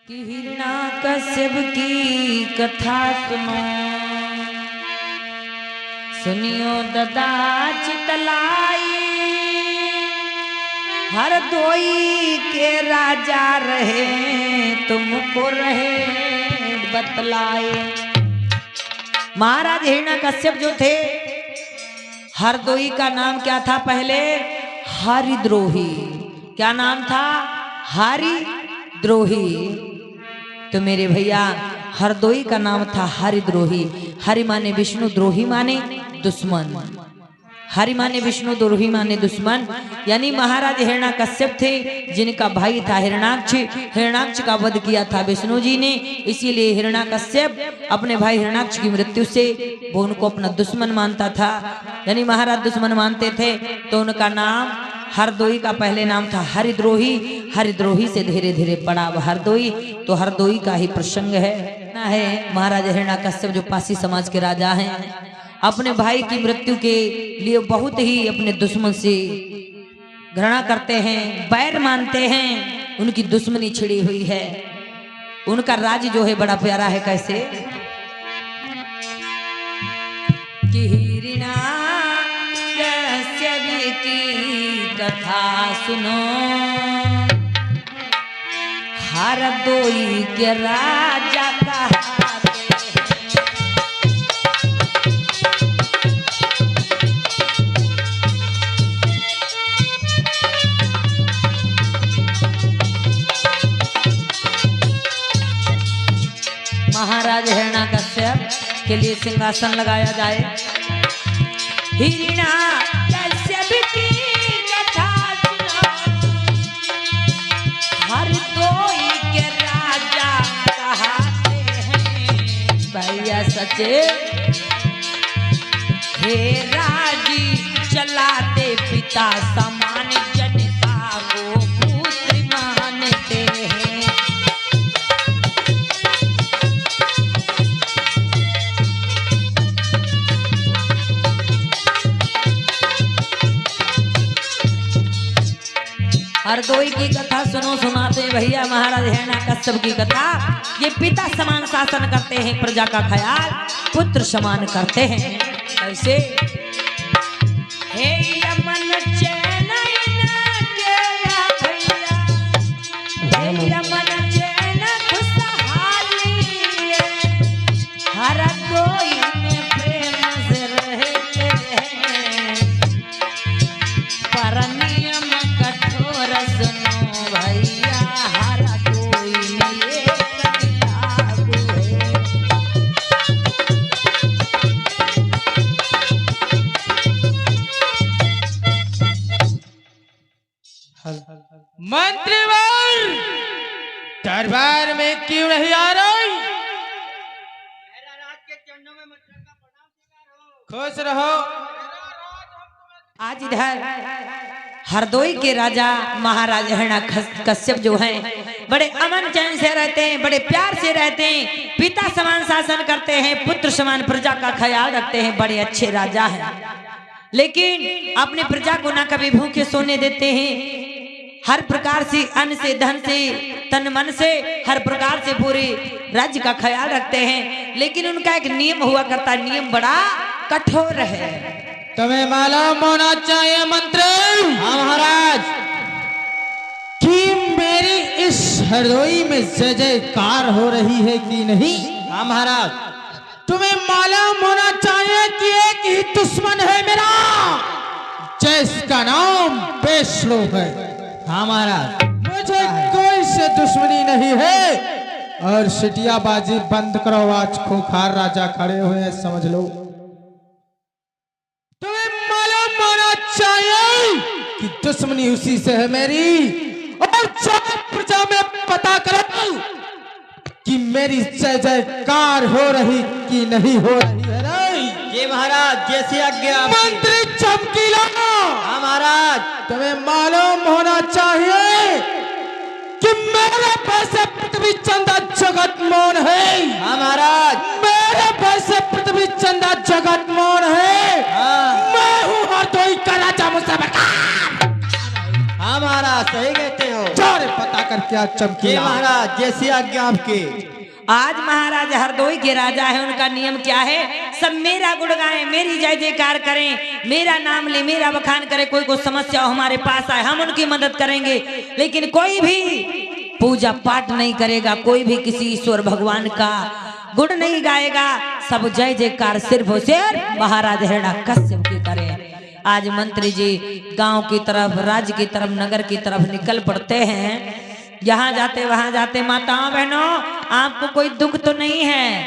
कि हिरण्याकश्यप की कथा सुनो, सुनियो ददा चितलाई। हरदोई के राजा रहे तुमको रहे बतलाए। महाराज हिरण्याकश्यप जो थे, हरदोई का नाम क्या था पहले? हरिद्रोही। क्या नाम था? हरिद्रोही। तो मेरे भैया हरदोई का नाम था हरिद्रोही। हरि माने विष्णु, द्रोही माने दुश्मन। हरि माने विष्णु, द्रोही माने दुश्मन। यानी महाराज हिरण्याकश्यप थे, जिनका भाई था हिरण्याक्ष। हिरण्याक्ष का वध किया था विष्णु जी ने, इसीलिए हिरण्याकश्यप अपने भाई हिरण्याक्ष की मृत्यु से वो उनको अपना दुश्मन मानता था। यानी महाराज दुश्मन मानते थे, तो उनका नाम हरदोई का पहले नाम था हरिद्रोही। हरिद्रोही से धीरे धीरे पड़ा अब हरदोई। तो हरदोई का ही प्रसंग है महाराज हिरण्याकश्यप जो पासी समाज के राजा हैं, अपने भाई की मृत्यु के लिए बहुत ही अपने दुश्मन से घृणा करते हैं, बैर मानते हैं। उनकी दुश्मनी छिड़ी हुई है। उनका राज जो है बड़ा प्यारा है। कैसे कि हिरण्याकश्यप की कथा सुनो, हरदोई के राजा का महाराज हिरण्याकश्यप के लिए सिंहासन लगाया जाए। हिरण्याकश्यप की कथा सुनो, हरदोई के राजा कहते हैं भैया सचे। हे राजी चलाते पिता समान, जनता को पुत्र मानते हैं। हरदोई की कथा सुनो, सुनाते भैया महाराज हिरण्याकश्यप की कथा। ये पिता समान शासन करते हैं, प्रजा का ख्याल पुत्र समान करते हैं। कैसे? हे यमन चैन भैया, हे यमन चैन खुशहाली, हरदोई में प्रेम से रहते हैं, पर नियम कठोर सुनो भैया, हरदोई में ये लागू है। मंत्रीवर दरबार में क्यों नहीं आ रही? खुश रहो। आज इधर हरदोई के राजा महाराज हिरण्याकश्यप जो हैं, बड़े अमन चैन से रहते हैं, बड़े प्यार से रहते हैं, पिता समान शासन करते हैं, पुत्र समान प्रजा का ख्याल रखते हैं, बड़े अच्छे राजा हैं। लेकिन अपनी प्रजा को ना कभी भूखे सोने देते हैं। हर प्रकार से अन्न से, धन से, तन मन से, हर प्रकार से पूरे राज्य का ख्याल रखते हैं। लेकिन उनका एक नियम हुआ करता, नियम बड़ा कठोर है। तुम्हें मालूम होना चाहिए मंत्री। हाँ महाराज, कि मेरी इस हरदोई में जय जयकार हो रही है कि नहीं? हाँ महाराज, तुम्हें मालूम होना चाहिए कि एक ही दुश्मन है मेरा, जिसका नाम पेशलो है। हाँ महाराज, मुझे कोई से दुश्मनी नहीं है। और सिटियाबाजी बंद करो, आज खूंखार राजा खड़े हुए हैं, समझ लो। तुम्हें मालूम होना चाहिए कि दुश्मनी उसी से है मेरी। और सारी प्रजा में पता करो कि मेरी जय जयकार हो रही कि नहीं हो रही है। ये महाराज जैसे आज्ञा आपकी। मंत्री चमकीला। हाँ महाराज, तुम्हें मालूम होना चाहिए कि मेरे पैसे पृथ्वी चंदा जगत मोहन है। हाँ महाराज, मेरे पैसे पृथ्वी चंदा जगत मोहन है। हाँ मैं हूँ हरदोई का राजा, मुझसे बेकार। हाँ महाराज सही कहते हो। जा रे पता कर क्या जी चमकीला। महाराज जैसी आज्ञा आपकी। आज महाराज हरदोई के राजा है, उनका नियम क्या है? सब मेरा गुण गाएं, मेरी जय जयकार करें, मेरा नाम ले, मेरा बखान करें। कोई को समस्या हो हमारे पास आए, हम उनकी मदद करेंगे। लेकिन कोई भी पूजा पाठ नहीं करेगा, कोई भी किसी ईश्वर भगवान का गुण नहीं गाएगा। सब जय जयकार सिर्फ और सिर्फ महाराज हिरण्यकश्यप की करें। आज मंत्री जी गांव की तरफ, राज्य की तरफ, नगर की तरफ निकल पड़ते हैं। यहाँ जाते वहां जाते, माताओं बहनों आपको कोई दुख तो नहीं है?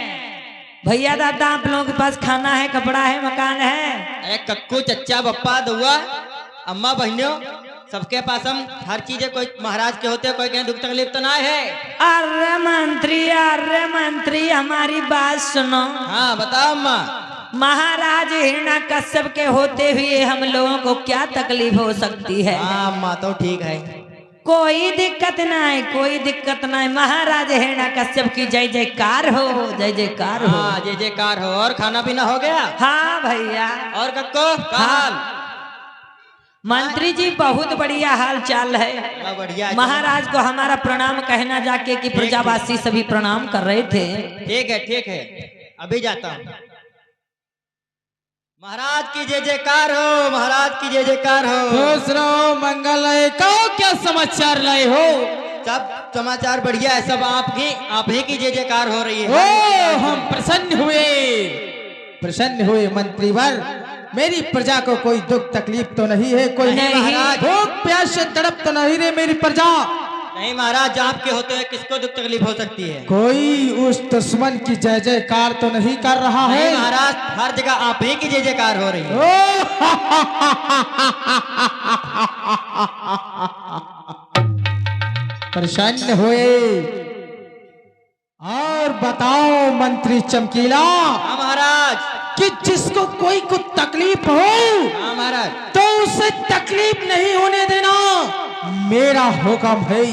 भैया दादा आप लोगों के पास खाना है, कपड़ा है, मकान है? अरे कक्कू चच्चा बप्पा दुआ अम्मा बहनों सबके पास हम हर चीजें, कोई महाराज के होते कोई कहीं दुख तकलीफ तो ना है। अरे मंत्री हमारी बात सुनो। हाँ बताओ अम्मा। महाराज हिरण्यकश्यप के होते हुए हम लोगों को क्या तकलीफ हो सकती है? हाँ अम्मा तो ठीक है। कोई दिक्कत नहीं, कोई दिक्कत नहीं। महाराज हिरण्यकश्यप की जय जयकार हो, जय जयकार हो। हाँ जय जयकार हो। और खाना पीना हो गया? हाँ भैया। और कक्को का हाल? मंत्री जी बहुत बढ़िया हाल चाल है। बड़ा बढ़िया है। महाराज को हमारा प्रणाम कहना जाके कि प्रजावासी सभी प्रणाम कर रहे थे। ठीक है अभी जाता हूँ। महाराज की जय जयकार हो, महाराज की जय जयकार हो। खुश रहो, मंगल रहे। कहो क्या समाचार लाए हो? सब समाचार बढ़िया है, सब आप ही की जय जयकार हो रही है। ओ हम प्रसन्न हुए मंत्रीवर। मेरी प्रजा को कोई दुख तकलीफ तो नहीं है? कोई नहीं महाराज। भूख प्यास से तड़प तो नहीं रे मेरी प्रजा? नहीं महाराज, आपके होते हैं किसको दुख तकलीफ हो सकती है? कोई उस दुश्मन की जय जयकार तो नहीं कर रहा है? नहीं महाराज, हर जगह आप ही की जय जयकार हो रही है। प्रसन्न हुए। और बताओ मंत्री चमकीला, हाँ महाराज। कि जिसको कोई को तकलीफ हो हाँ महाराज। तो उसे तकलीफ नहीं होने देना मेरा हुक्म है।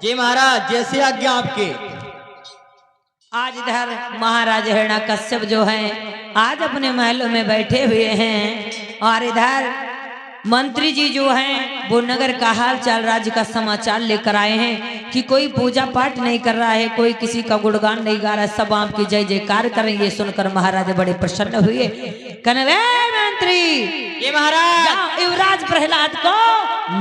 जी महाराज जैसी आज्ञा आपकी। आज इधर महाराज हिरण्यकश्यप जो हैं आज अपने महलों में बैठे हुए हैं, और इधर मंत्री जी जो हैं वो नगर का हाल चाल, राज्य का समाचार लेकर आए हैं कि कोई पूजा पाठ नहीं कर रहा है, कोई किसी का गुणगान नहीं गा रहा है, सब आपकी जय जयकार करें। ये सुनकर महाराज बड़े प्रसन्न हुए। कहने लगे मंत्री ये महाराज, युवराज प्रहलाद को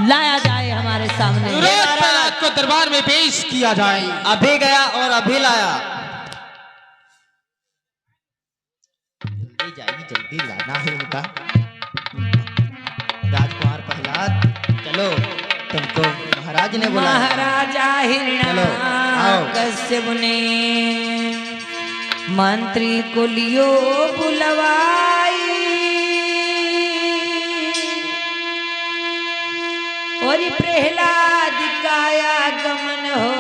लाया जाए हमारे सामने। युवराज प्रहलाद को दरबार में पेश किया जाए। अभी गया और अभी लाया। जल्दी लाना है उनका। राजकुमार प्रहलाद, चलो तुमको महाराज ने बुलाया। महाराजा हिरण्यकश्यप ने मंत्री को लियो बुलवाई, और प्रहलाद का आगमन हो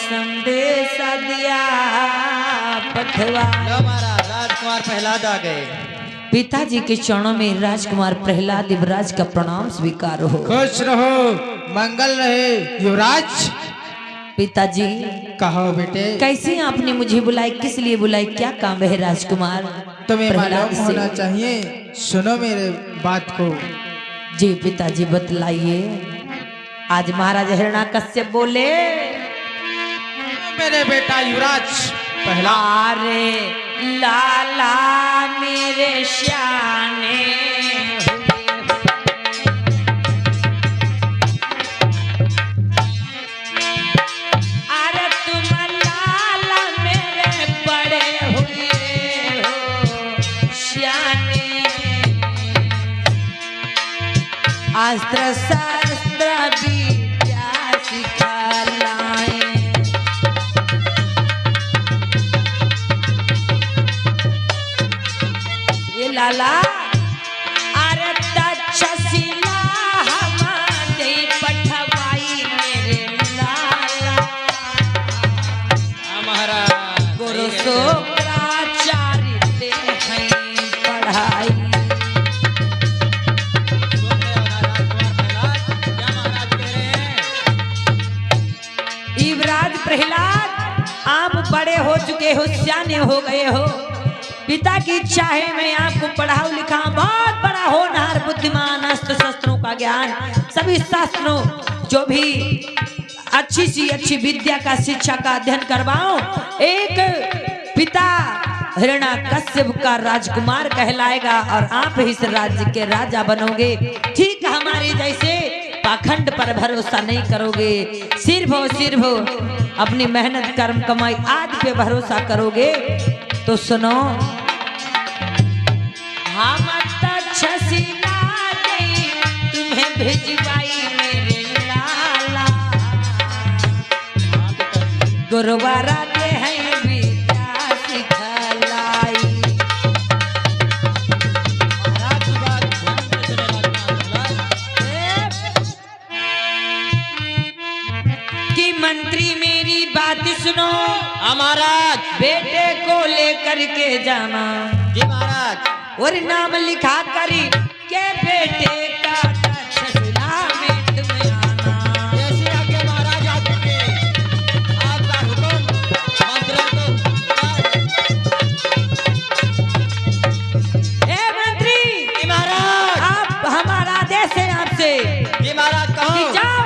संदेश दिया पठवा। लो महाराज, राजकुमार प्रहलाद आ गए। पिताजी के चरणों में राजकुमार प्रहलाद युवराज का प्रणाम स्वीकार हो। खुश रहो, मंगल रहे युवराज। पिताजी कहो बेटे, कैसे आपने मुझे बुलाई, किस लिए बुलाई, क्या काम है राजकुमार? तुम्हें प्रहलाद मालूम से। होना चाहिए। सुनो मेरे बात को। जी पिताजी बतलाइए। आज महाराज हिरण्यकश्यप बोले, मेरे बेटा युवराज प्रहलाद, अरे लाला मेरे श्याने अरे तुम लाला मेरे बड़े हुए हो श्याने, अस्त्र शस्त्र विद्या सिखलाए। ये लाला अरे तक्षशिला हमारे पठवाई मेरे लाला। हाँ महाराज। गुरु शुक्राचार्य ते हैं पढ़ाई। युवराज प्रहलाद, आप बड़े हो चुके हो, सियाने हो गए हो, पिता की इच्छा है मैं आपको पढ़ाऊं लिखाऊं, बहुत बड़ा होनहार बुद्धिमान, अस्त्र शस्त्रों का ज्ञान, सभी शास्त्रों जो भी अच्छी सी अच्छी विद्या का शिक्षा का अध्ययन करवाऊं। एक पिता हिरण्याकश्यप का राजकुमार कहलाएगा और आप इस राज्य के राजा बनोगे। ठीक हमारे जैसे पाखंड पर भरोसा नहीं करोगे, सिर्फ अपनी मेहनत कर्म कमाई आज पे भरोसा करोगे। तो सुनो, हम तक्षशिला ने तुम्हें भिजवाई मेरे लाला, गुरुवारा दे हैं विद्या सिखलाई। कि मंत्री मेरी बात सुनो, महाराज। बेटे को लेकर के जाना जी महाराज। और नाम लिखा करी के बेटे का तक्षशिला में तुम्हें आना। जैसे आगे महाराज आपके आपका हुक्म मंत्रों को। ए मंत्री जी महाराज। आप, हमारा आदेश है आपसे जी महाराज कि कहो। जाओ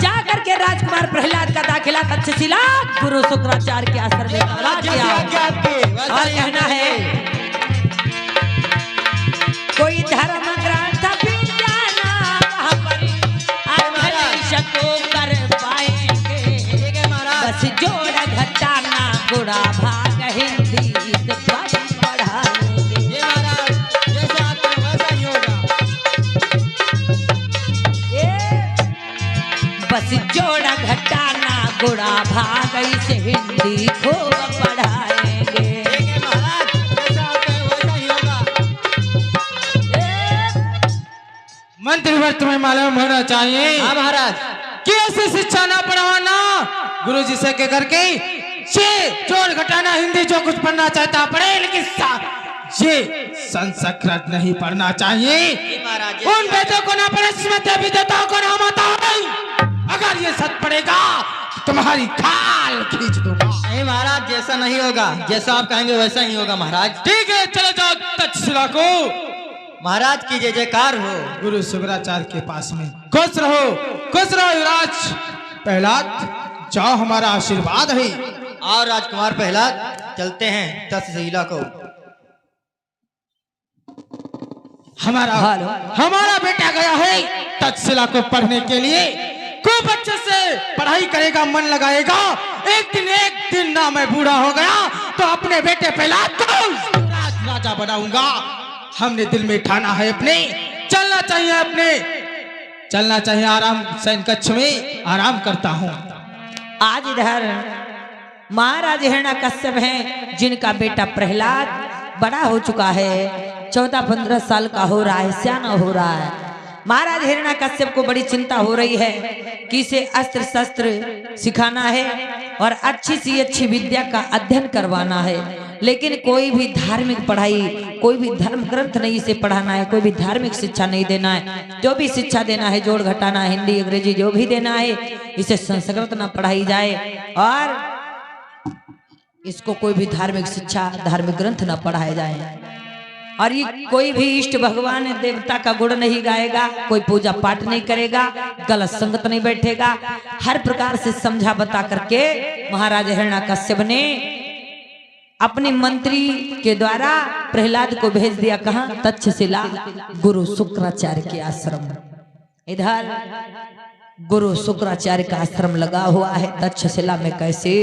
जा करके राजकुमार प्रहलाद का दाखिला तक्षशिला गुरु शुक्राचार्य के आश्रम में करवा जैसे दिया। आगे आपके वैसा और ही कहना है कोई धर्म ग्रंथ विज्ञाना वहाँ पर को कर पाएंगे। ठीक है महाराज। बस जोड़ घटाना गुड़ा भाग हिंदी से पढ़ा लेंगे। जी महाराज। जैसे आपके वैसा ही होगा। बस जोड़ घटाना गुड़ा भाग इसे हिंदी खूब पढ़ाएंगे। ठीक है महाराज। जैसा आपके वैसा ही होगा। मंत्रीवर्त में मालूम होना चाहिए हाँ महाराज। कि ऐसी शिक्षा ना पढ़वाना, गुरु जी से कह करके जोड़ घटाना हिंदी जो कुछ पढ़ना चाहता पढ़े, लेकिन ये संस्कृत नहीं पढ़ना चाहिए। जी महाराज। उन बेटों को ना पढ़े जिसमें देवी देवताओं को नाम आता है। अगर ये सच पड़ेगा तो तुम्हारी खाल खींच दूंगा। नहीं महाराज, जैसा नहीं होगा, जैसा आप कहेंगे वैसा ही होगा महाराज। ठीक है, चले जाओ तक्षशिला को। महाराज की जय जयकार हो। गुरु शुक्राचार्य के पास में खुश रहो युवराज प्रहलाद, जाओ हमारा आशीर्वाद है। और राजकुमार प्रहलाद चलते हैं तक्षशिला को। हमारा बेटा गया है तक्षशिला को पढ़ने के लिए। खूब अच्छे से पढ़ाई करेगा, मन लगाएगा। एक दिन ना मैं बूढ़ा हो गया तो अपने बेटे प्रहलाद को राजा बनाऊंगा। हमने दिल में ठाना है अपने चलना चाहिए आराम सैन कक्ष में आराम करता हूँ। आज इधर महाराज हिरण्याकश्यप हैं जिनका बेटा प्रहलाद बड़ा हो चुका है, 14-15 साल का हो रहा है, सियाना हो रहा है। महाराज हिरण्याकश्यप को बड़ी चिंता हो रही है कि इसे अस्त्र शस्त्र सिखाना है और अच्छी सी अच्छी विद्या का अध्ययन करवाना है, लेकिन कोई भी धार्मिक पढ़ाई, कोई भी धर्म ग्रंथ नहीं इसे पढ़ाना है, कोई भी धार्मिक शिक्षा नहीं देना है। जो भी शिक्षा देना है, जोड़ घटाना, हिंदी अंग्रेजी जो भी देना है, इसे संस्कृत ना पढ़ाई जाए और इसको कोई भी धार्मिक शिक्षा, धार्मिक ग्रंथ ना पढ़ाए जाए। और ये कोई भी इष्ट भगवान देवता का गुण नहीं गाएगा, कोई पूजा पाठ नहीं करेगा, गलत संगत नहीं बैठेगा। हर प्रकार से समझा बता करके महाराज हिरण्याकश्यप ने अपने मंत्री के द्वारा प्रहलाद को भेज दिया। कहां? तक्षशिला गुरु शुक्राचार्य के आश्रम। इधर गुरु शुक्राचार्य का आश्रम लगा हुआ है तक्षशिला में। कैसे?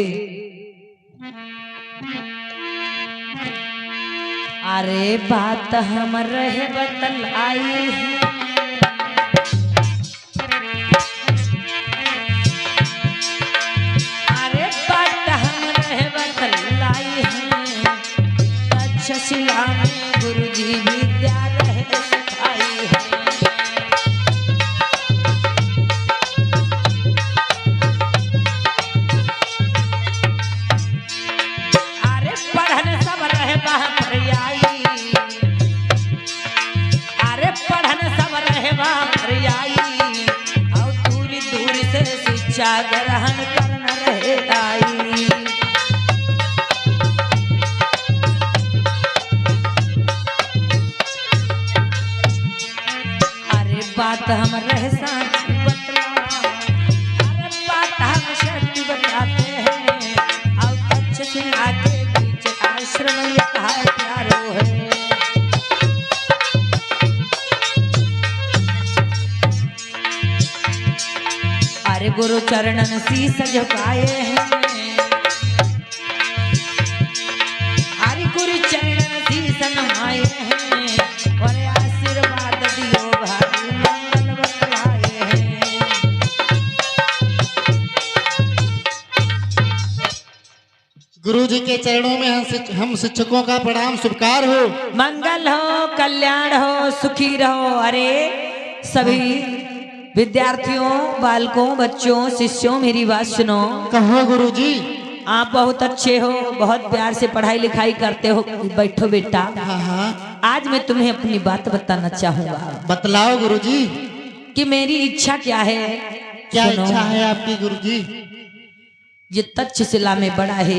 अरे बात हम रहे बतल आई है, अरे बात हम रहे बतल आई है, तक्षशिला में गुरुजी विद्या रहे सिखाई है। अरे पढ़न सब रहे बाहर आई, अरे पढ़न सब से आगे पीछे आश्रम ये कहा प्यारो है। अरे गुरु चरणन शीस झुकाए हैं, अरे गुरु चरणन शीस नमाए हैं और आशीर्वाद दियो भाई मंगल बतलाए हैं। गुरु जी के चरणों में हम शिक्षकों का प्रणाम स्वीकार हो। मंगल हो, कल्याण हो, सुखी रहो। अरे सभी विद्यार्थियों, बालकों, बच्चों, शिष्यों, मेरी बात सुनो। कहो गुरु जी। आप बहुत अच्छे हो, बहुत प्यार से पढ़ाई लिखाई करते हो। बैठो बेटा। हाँ हाँ। आज मैं तुम्हें अपनी बात बताना चाहूंगा। बतलाओ गुरु जी। कि मेरी इच्छा क्या है। क्या सुनो। इच्छा है आपकी गुरु जी? ये तक्षशिला में बड़ा है।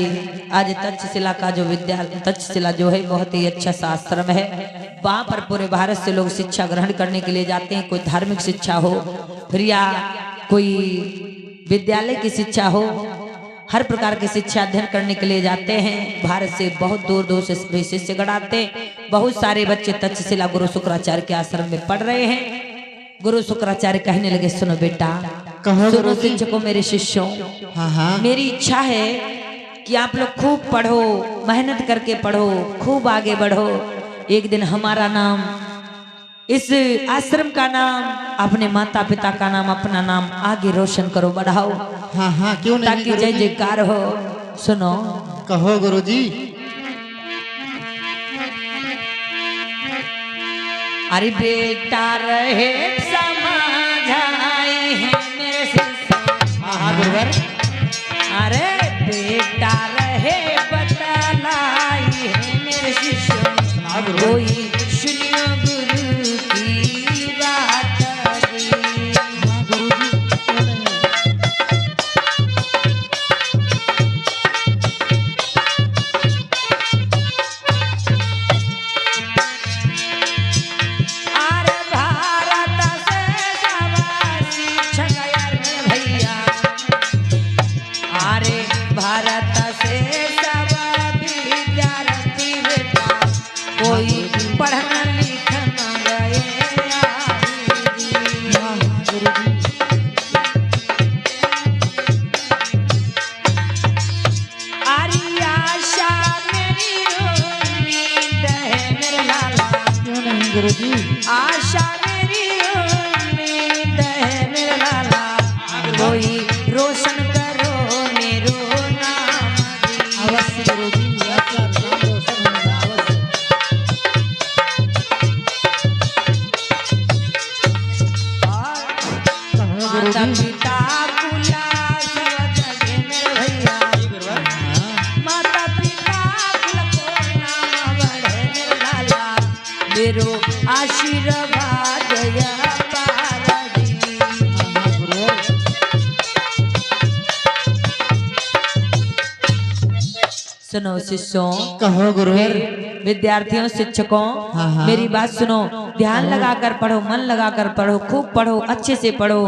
आज तक्षशिला का जो विद्यालय, तक्षशिला जो है बहुत ही अच्छा सा आश्रम है। वहाँ पर पूरे भारत से लोग शिक्षा ग्रहण करने के लिए जाते हैं। कोई धार्मिक शिक्षा हो, फिर या कोई विद्यालय की शिक्षा हो, हर प्रकार की शिक्षा अध्ययन करने के लिए जाते हैं। भारत से बहुत दूर दूर से भी शिष्यगण आते। बहुत सारे बच्चे तक्षशिला गुरु शुक्राचार्य के आश्रम में पढ़ रहे हैं। गुरु शुक्राचार्य कहने लगे, सुनो बेटा, सुनो शिक्षकों, मेरे शिष्यों, हाँ हाँ। मेरी इच्छा है कि आप लोग खूब पढ़ो, मेहनत करके पढ़ो, खूब आगे बढ़ो। एक दिन हमारा नाम, इस आश्रम का नाम, अपने माता पिता का नाम, अपना नाम आगे रोशन करो, बढ़ाओ। हाँ हाँ, क्यों नहीं ताकि जय जयकार हो। सुनो। कहो गुरु जी। अरे बेटा रहे समझाई है मेरे शिष्य। हाँ गुरुवर। अरे बेटा रहे बतलाई है मेरे शिष्य। कोई सुनियो गुरु की बात। भारत से सब विद्यार्थी बेटा, कोई पढ़ना लिखना गए। अरे आशा मेरी उम्मीद है मेरे लाला। क्यों नहीं गुरु जी? आशा मेरी उम्मीद है मेरे लाला। कोई रोशन करो मेरो नाम। अवश्य गुरु जी, आपका नाम रोशन होगा अवश्य। माता पिता कुला सब जगे मेरे भैया। माता पिता कुल को नाम बढ़े मेरे लाला। मेरो आशीर्वाद या पारदी। सुनो शिष्यों, कहो गुरुवर। विद्यार्थियों, शिक्षकों, हाँ, हाँ। मेरी बात सुनो। ध्यान लगाकर पढ़ो, मन लगाकर पढ़ो, खूब पढ़ो, अच्छे से पढ़ो।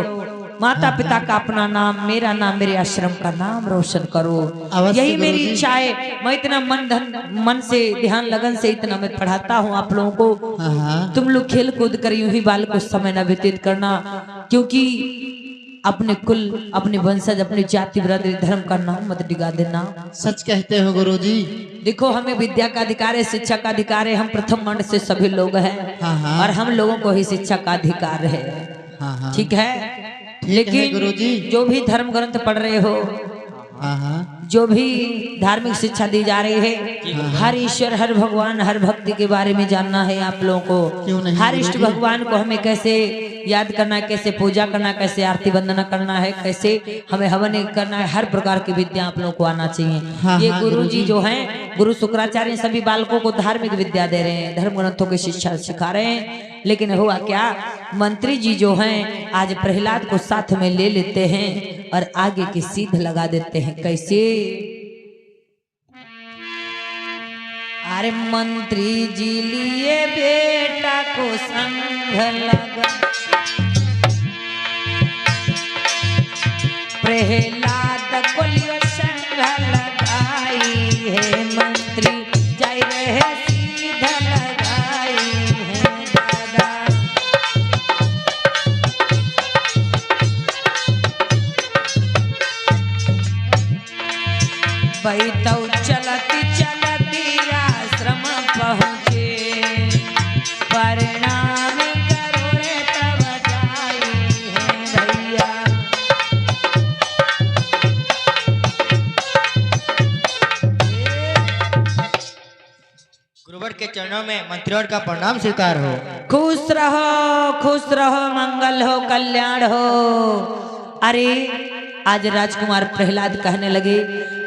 माता पिता का अपना नाम, मेरा नाम, मेरे आश्रम का नाम रोशन करो। अवश्य यही मेरी गुरुजी। इच्छा है। मैं इतना मन से, ध्यान लगन से इतना मैं पढ़ाता हूँ आप लोगों को। हाँ हाँ। तुम लोग खेल कूद कर यूं ही बाल को समय न व्यतीत करना, क्योंकि अपने कुल, अपने वंशज, अपनी जाति, बिरादरी, धर्म का नाम मत डिगा देना। सच कहते हो गुरु जी। देखो, हमें विद्या का अधिकार है, शिक्षा का अधिकार है। हम प्रथम मंड से सभी लोग हैं। हाँ, हाँ। और हम लोगों को ही शिक्षा का अधिकार है। हाँ हाँ। ठीक है। लेकिन गुरुजी। जो भी धर्म ग्रंथ पढ़ रहे हो, हाँ हाँ। जो भी धार्मिक शिक्षा दी जा रही है, हर ईश्वर, हर भगवान, हर भक्ति के बारे में जानना है आप लोगों क्यों को। नहीं हर इष्ट गुरुजी? भगवान को हमें कैसे याद करना है, कैसे पूजा करना है, कैसे आरती वंदना करना है, कैसे हमें हवन करना है, हर प्रकार की विद्या आप लोगों को आना चाहिए। हाँ, ये हाँ, गुरु जी गुरुजी। जो हैं, गुरु शुक्राचार्य सभी बालकों को धार्मिक विद्या दे रहे हैं, धर्म ग्रंथों की शिक्षा सिखा रहे हैं। लेकिन हुआ क्या, मंत्री जी जो हैं आज प्रहलाद को साथ में ले लेते हैं और आगे की सीध लगा देते हैं। कैसे? अरे मंत्री जी लिए बेटा को संग लगा, प्रहलाद को लियो संग लगाई। बैतौ चलती चलती आश्रम पहुँचे, परिणाम करो रे तब जाई है भैया। गुरुवर के चरणों में मंत्रियों का प्रणाम स्वीकार हो। खुश रहो, मंगल हो, कल्याण हो। अरे आज राजकुमार प्रहलाद कहने लगे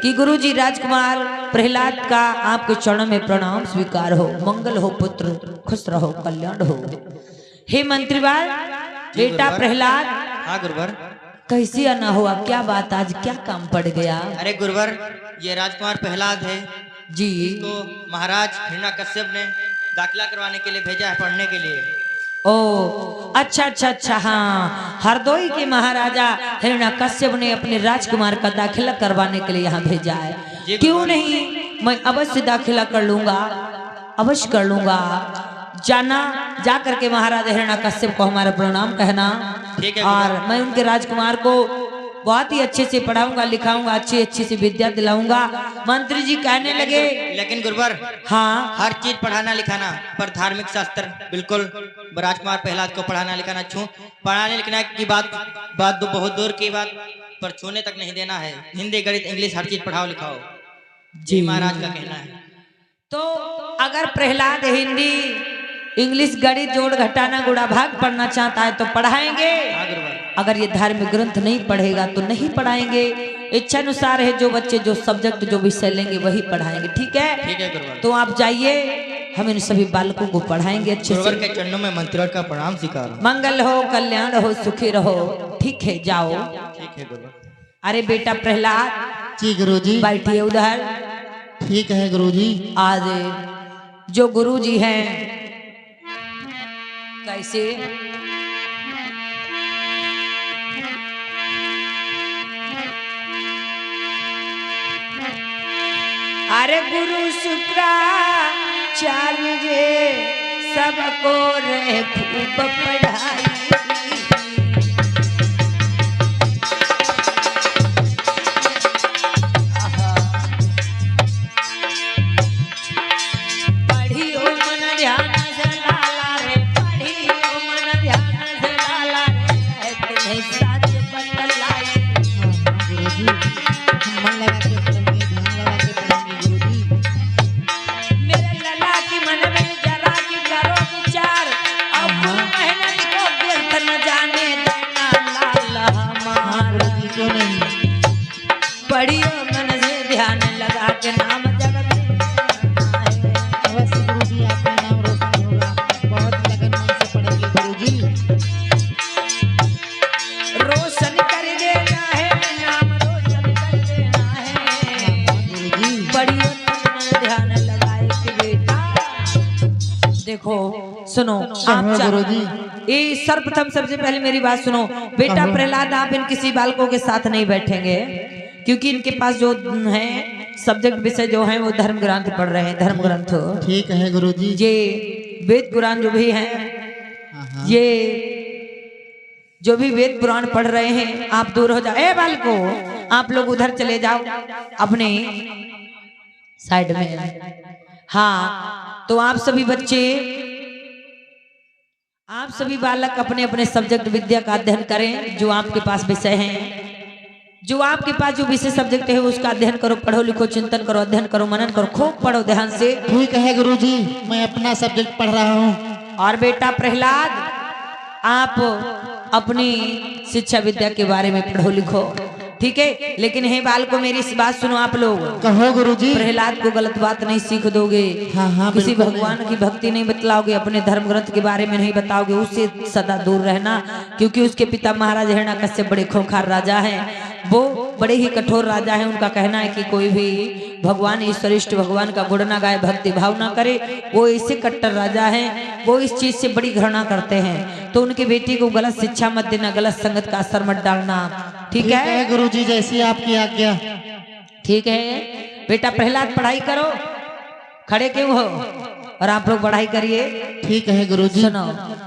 कि गुरुजी राजकुमार प्रहलाद का आपके चरणों में प्रणाम स्वीकार हो, मंगल हो पुत्र, खुश रहो, कल्याण हो। हे मंत्रीवाल बेटा प्रहलाद। हाँ गुरुवर। कैसी आना हुआ, क्या बात, आज क्या काम पड़ गया? अरे गुरुवर ये राजकुमार प्रहलाद है जी। तो महाराज हिरण्यकश्यप ने दाखिला करवाने के लिए भेजा है, पढ़ने के लिए। ओ अच्छा, हाँ, हरदोई के महाराजा हिरण्यकश्यप ने अपने राजकुमार का दाखिला करवाने के लिए यहाँ भेजा है। क्यों नहीं, मैं अवश्य दाखिला कर लूंगा, अवश्य कर लूंगा। जाना, जा करके महाराजा हिरण्यकश्यप को हमारा प्रणाम कहना। ठीक है और मैं उनके राजकुमार को बहुत ही अच्छे से पढ़ाऊंगा, लिखाऊंगा, अच्छी से विद्या दिलाऊंगा। मंत्री जी कहने लगे लेकिन गुरुवर हाँ, हर चीज पढ़ाना लिखाना, पर धार्मिक शास्त्र बिल्कुल राजकुमार प्रहलाद को पढ़ाना लिखाना पढ़ाने लिखना की बात तो बहुत दूर की बात, पर छूने तक नहीं देना है। हिंदी गणित इंग्लिश हर चीज पढ़ाओ लिखाओ जी, महाराज का कहना है। तो अगर प्रहलाद हिंदी इंग्लिश गणित जोड़ घटाना गुणा भाग पढ़ना चाहता है तो पढ़ाएंगे। हाँ गुरुवर। अगर ये धार्मिक ग्रंथ नहीं पढ़ेगा तो नहीं पढ़ाएंगे। इच्छा अनुसार है, जो बच्चे जो सब्जेक्ट जो विषय लेंगे वही पढ़ाएंगे। ठीक है गुरुवर। तो आप जाइए, हम इन सभी बालकों को पढ़ाएंगे अच्छे से। के चरणों में मंत्रियों का प्रणाम स्वीकार। मंगल हो, कल्याण हो, सुखी रहो। ठीक है, जाओ। ठीक है गुरुवर। अरे बेटा प्रहलाद जी गुरुजी। बैठिए उधर। ठीक है गुरुजी। आज जो गुरुजी हैं कैसे अरे गुरु शुक्राचार्य जे सबको रहे खूब पढ़ाई। पढ़ियो मन ध्यान से लाला रे, पढ़ियो मन ध्यान से लाला रे, तुम्हें सच बतलाई। गुरुजी मन लगा के पढ़ेंगे, ध्यान लगा के पढ़ेंगे गुरुजी। मेरे लला की मन में जरा की करो विचार, अब मेहनत को व्यर्थ न जाने देना लाला हमारा। गुरुजी क्यों नहीं। पढ़ियो मन से ध्यान लगा के नाम जगत अवश्य गुरुजी आपका नाम रोशन होगा, बहुत लगन मन से पढ़ेंगे गुरुजी। रोशन कर देना है, नाम रोशन कर देना है। गुरुजी पढ़ियो मन ध्यान लगाए कि बेटा देखो सुनो आप गुरुजी। ये सर्वप्रथम सबसे पहले मेरी बात सुनो बेटा प्रहलाद, आप इन किसी बालकों के साथ नहीं बैठेंगे, क्योंकि इनके पास जो है सब्जेक्ट विषय जो है वो धर्म ग्रंथ पढ़ रहे हैं, धर्म ग्रंथ। ठीक है गुरुजी। ये वेद पुराण जो भी हैं, ये जो भी वेद पुराण पढ़ रहे हैं, आप दूर हो जाओ। ए बालको, आप लोग उधर चले जाओ अपने साइड में। हाँ, तो आप सभी बच्चे, आप सभी बालक अपने अपने सब्जेक्ट विद्या का अध्ययन करें, जो आपके पास विषय हैं, जो आपके पास जो विषय सब्जेक्ट है उसका अध्ययन करो, पढ़ो लिखो, चिंतन करो, अध्ययन करो, मनन करो, खूब पढ़ो ध्यान से। ठीक है गुरुजी, मैं अपना सब्जेक्ट पढ़ रहा हूँ। और बेटा प्रहलाद, आप अपनी शिक्षा विद्या के बारे में पढ़ो लिखो, ठीक है। लेकिन हे बालको, मेरी इस बात सुनो आप लोग। कहो गुरुजी। प्रहलाद को गलत बात नहीं सीख दोगे। हाँ, किसी भगवान की भक्ति नहीं बतलाओगे, अपने धर्म ग्रंथ के बारे में नहीं बताओगे, उससे सदा दूर रहना, क्योंकि उसके पिता महाराज हिरण्यकश्यप बड़े खूंखार राजा हैं, वो बड़े ही कठोर राजा हैं। उनका कहना है कि कोई भी भगवान ईश्वरिष्ठ भगवान का गुण ना गाए, भक्ति भाव ना करे, वो ऐसे कट्टर राजा हैं, वो इस चीज से बड़ी घृणा करते हैं। तो उनके बेटी को गलत शिक्षा मत देना, गलत संगत का असर मत डालना, ठीक है गुरुजी, जैसी आपकी आज्ञा। ठीक है बेटा प्रहलाद, पढ़ाई करो। खड़े क्यों हो? और आप लोग पढ़ाई करिए। ठीक है गुरुजी। सुनो,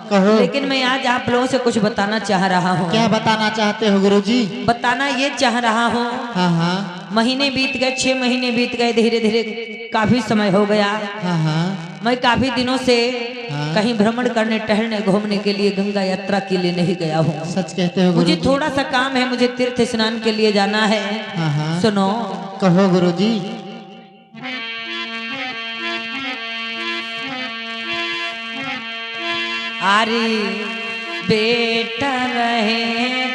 कहो। लेकिन मैं आज आप लोगों से कुछ बताना चाह रहा हूँ। क्या बताना चाहते हो गुरुजी? बताना ये चाह रहा हूँ, हाँ हाँ महीने बीत गए, 6 महीने बीत गए, धीरे धीरे काफी समय हो गया। हाँ हाँ मैं काफी दिनों से हाँ। कहीं भ्रमण करने, टहलने, घूमने के लिए, गंगा यात्रा के लिए नहीं गया हूँ। सच कहते हो मुझे गुरुजी। थोड़ा सा काम है, मुझे तीर्थ स्नान के लिए जाना है। हाँ हाँ सुनो, कहो गुरुजी। अरे बेटा रहे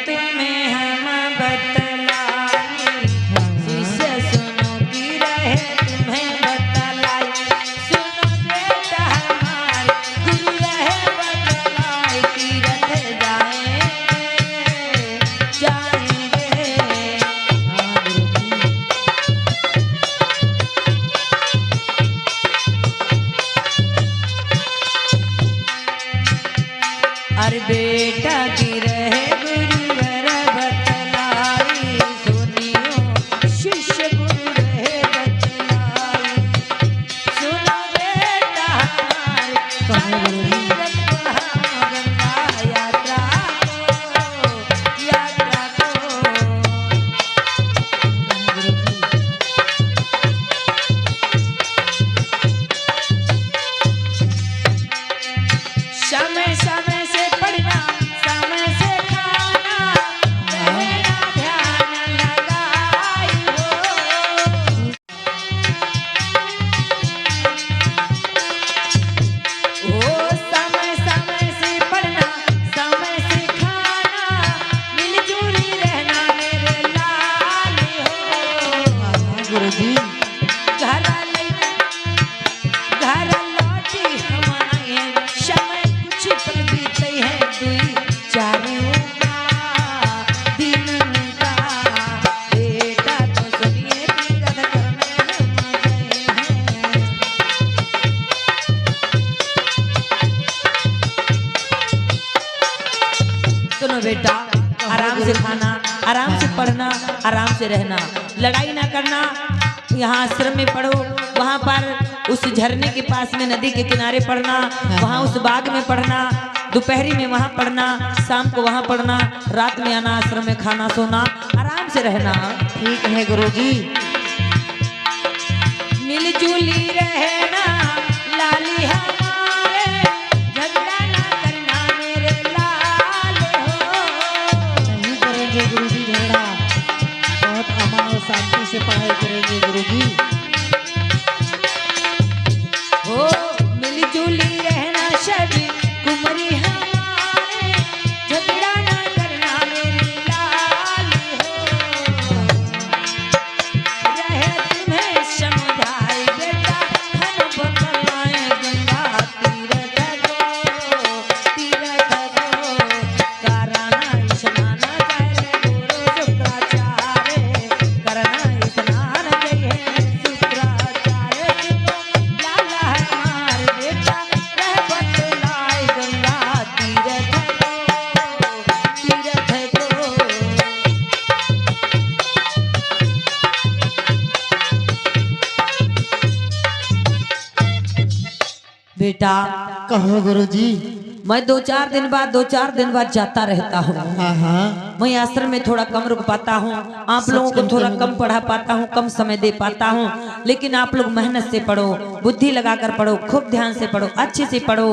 तुम्हें हम बतलाई, शिष्य सुनो की रहे तुम्हें बतलाई। सुनो बेटा हमारे गुरु रहे बतलाई, तीरथ जाएंगे। हाँ गुरुजी। अरे बेटा की रहे गुरुवर बतलाई, सुनियो शिष्य गुरु रहे बतलाई। सुनो बेटा हमारे तीरथ गंगा यात्रा को। समय समय से पढ़ना, समय से खाना, रहना ध्यान लगाई हो। समय समय से पढ़ना, समय से खाना, मिलजुली रहना मेरे लाल हो। हाँ गुरुजी। घर लौटी हमारे समय कुछ पल बीते हैं, दुई चारों का दिन का। बेटा तो सुनिए तीरथ करने हम गए हैं। सुनो बेटा, आराम से खाना, आराम से पढ़ना, आराम से रहना, लड़ाई ना करना। यहाँ आश्रम में पढ़ो, वहाँ पर उस झरने के पास में नदी के किनारे पढ़ना, वहाँ उस बाग में पढ़ना, दोपहरी में वहाँ पढ़ना, शाम को वहाँ पढ़ना, रात में आना, आश्रम में खाना, सोना, आराम से रहना। ठीक है गुरुजी। मिलजुली रहना लाली हमारे, झगड़ा ना करना मेरे लाल हो। नहीं करेंगे गुरुजी झगड़ा, बहुत अमन और शांति से पढ़ाई करेंगे गुरुजी। हो मिलजुली रहना सभी कुमरी हमारे, झगड़ा ना करना मेरी लाल हो। रहे तुम्हें समझाए बेटा हम बतलाए, गंगा तीरथ को कराना स्नान करे गुरु शुक्राचार्य, करना स्नान जय शुक्राचार्य। लाला हमार बेटा रह बतलाए, गंगा तीरथ को। बेटा कहो गुरुजी। मैं 2-4 दिन बाद जाता रहता हूँ। हाँ हाँ मैं आश्रम में थोड़ा कम रुक पाता हूँ, आप लोगों को थोड़ा कम पढ़ा पाता हूँ, कम समय दे पाता हूँ। लेकिन आप लोग मेहनत से पढ़ो, बुद्धि लगाकर पढ़ो, खूब ध्यान से पढ़ो, अच्छे से पढ़ो।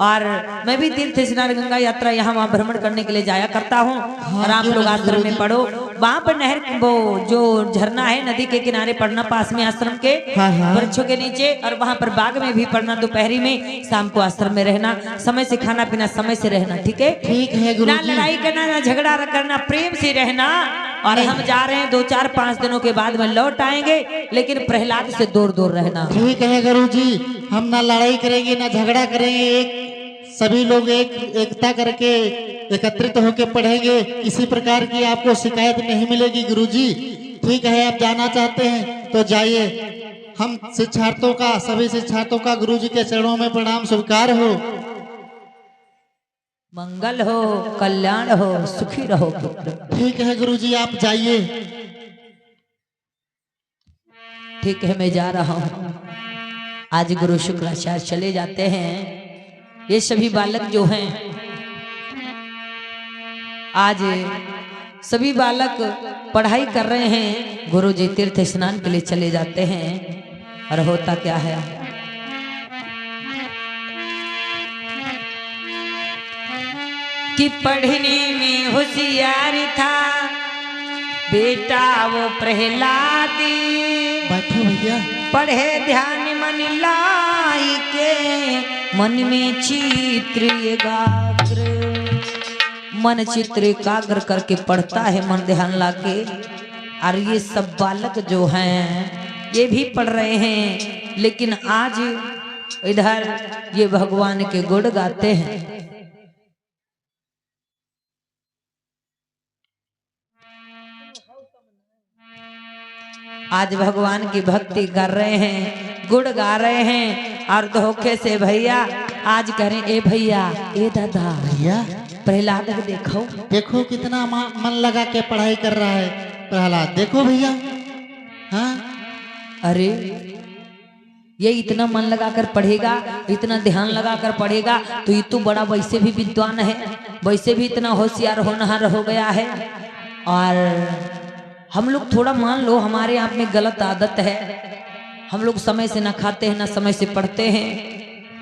और मैं भी तीर्थ स्नान, गंगा यात्रा यहाँ वहाँ भ्रमण करने के लिए जाया करता हूँ। और आप लोग आश्रम में पढ़ो, वहाँ पर नहर, वो जो झरना है नदी के किनारे पढ़ना, पास में आश्रम के हाँ, हाँ। वृक्षों के नीचे, और वहाँ पर बाग में भी पढ़ना, दोपहरी में, शाम को आश्रम में रहना, समय से खाना पीना, समय से रहना। ठीक है? ठीक है ना गुरुजी। लड़ाई करना, ना झगड़ा करना, प्रेम से रहना। और हम जा रहे हैं 2-4-5 दिनों के बाद में लौट आएंगे, लेकिन प्रहलाद से दूर दूर रहना। ठीक है गुरुजी। हम ना लड़ाई करेंगे ना झगड़ा करेंगे, एक सभी लोग एकता करके एकत्रित होकर पढ़ेंगे, किसी प्रकार की आपको शिकायत नहीं मिलेगी गुरुजी। ठीक है, आप जाना चाहते हैं तो जाइए। हम शिक्षार्थियों का, सभी शिक्षार्थियों का गुरुजी के चरणों में प्रणाम स्वीकार हो। मंगल हो, कल्याण हो, सुखी रहो पुत्र। ठीक है गुरुजी, आप जाइए। ठीक है, मैं जा रहा हूँ। आज गुरु शुक्राचार्य चले जाते हैं। ये सभी बालक जो हैं, आज सभी बालक पढ़ाई कर रहे हैं। गुरु जी तीर्थ स्नान के लिए चले जाते हैं। और होता क्या है, कि पढ़ने में होशियार था बेटा वो प्रहलाद। बैठो भैया। पढ़े ध्यान मन लाई के, मन में चित्र एकाग्र। मन चित्र एकाग्र करके पढ़ता है, मन ध्यान लाके। और ये सब बालक जो हैं ये भी पढ़ रहे हैं, लेकिन आज इधर ये भगवान के गुण गाते हैं। आज भगवान की भक्ति कर रहे हैं, गुण गा रहे हैं। और धोखे से भैया आज करें, ए भैया, ए दादा, भैया प्रहलाद को देखो, देखो कितना मन लगा के पढ़ाई कर रहा है प्रहलाद। देखो भैया। हाँ, अरे ये इतना मन लगाकर पढ़ेगा, इतना ध्यान लगाकर पढ़ेगा, तो ये तो बड़ा वैसे भी विद्वान है, वैसे भी इतना होशियार होनहार हो गया है। और हम लोग थोड़ा मान लो हमारे आप में गलत आदत है, हम लोग समय से ना खाते हैं, ना समय से पढ़ते हैं,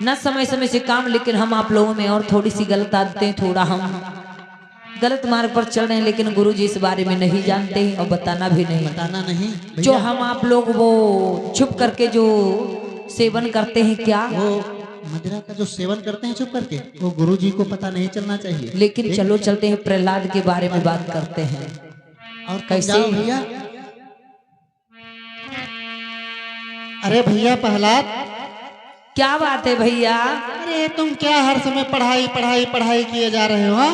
ना समय समय से काम। लेकिन हम आप लोगों में और थोड़ी सी गलत आदतें, थोड़ा हम गलत मार्ग पर चल रहे हैं। लेकिन गुरु जी इस बारे में नहीं जानते हैं और बताना भी नहीं। बताना नहीं जो हम आप लोग वो छुप करके जो सेवन करते हैं, क्या वो मदिरा का जो सेवन करते हैं छुप करके, वो गुरु जी को पता नहीं चलना चाहिए। लेकिन चलो चलते हैं प्रहलाद के बारे में बात करते हैं। और कैसे भैया? अरे भैया प्रहलाद, क्या बात है भैया? अरे तुम क्या हर समय पढ़ाई पढ़ाई पढ़ाई किए जा रहे हो?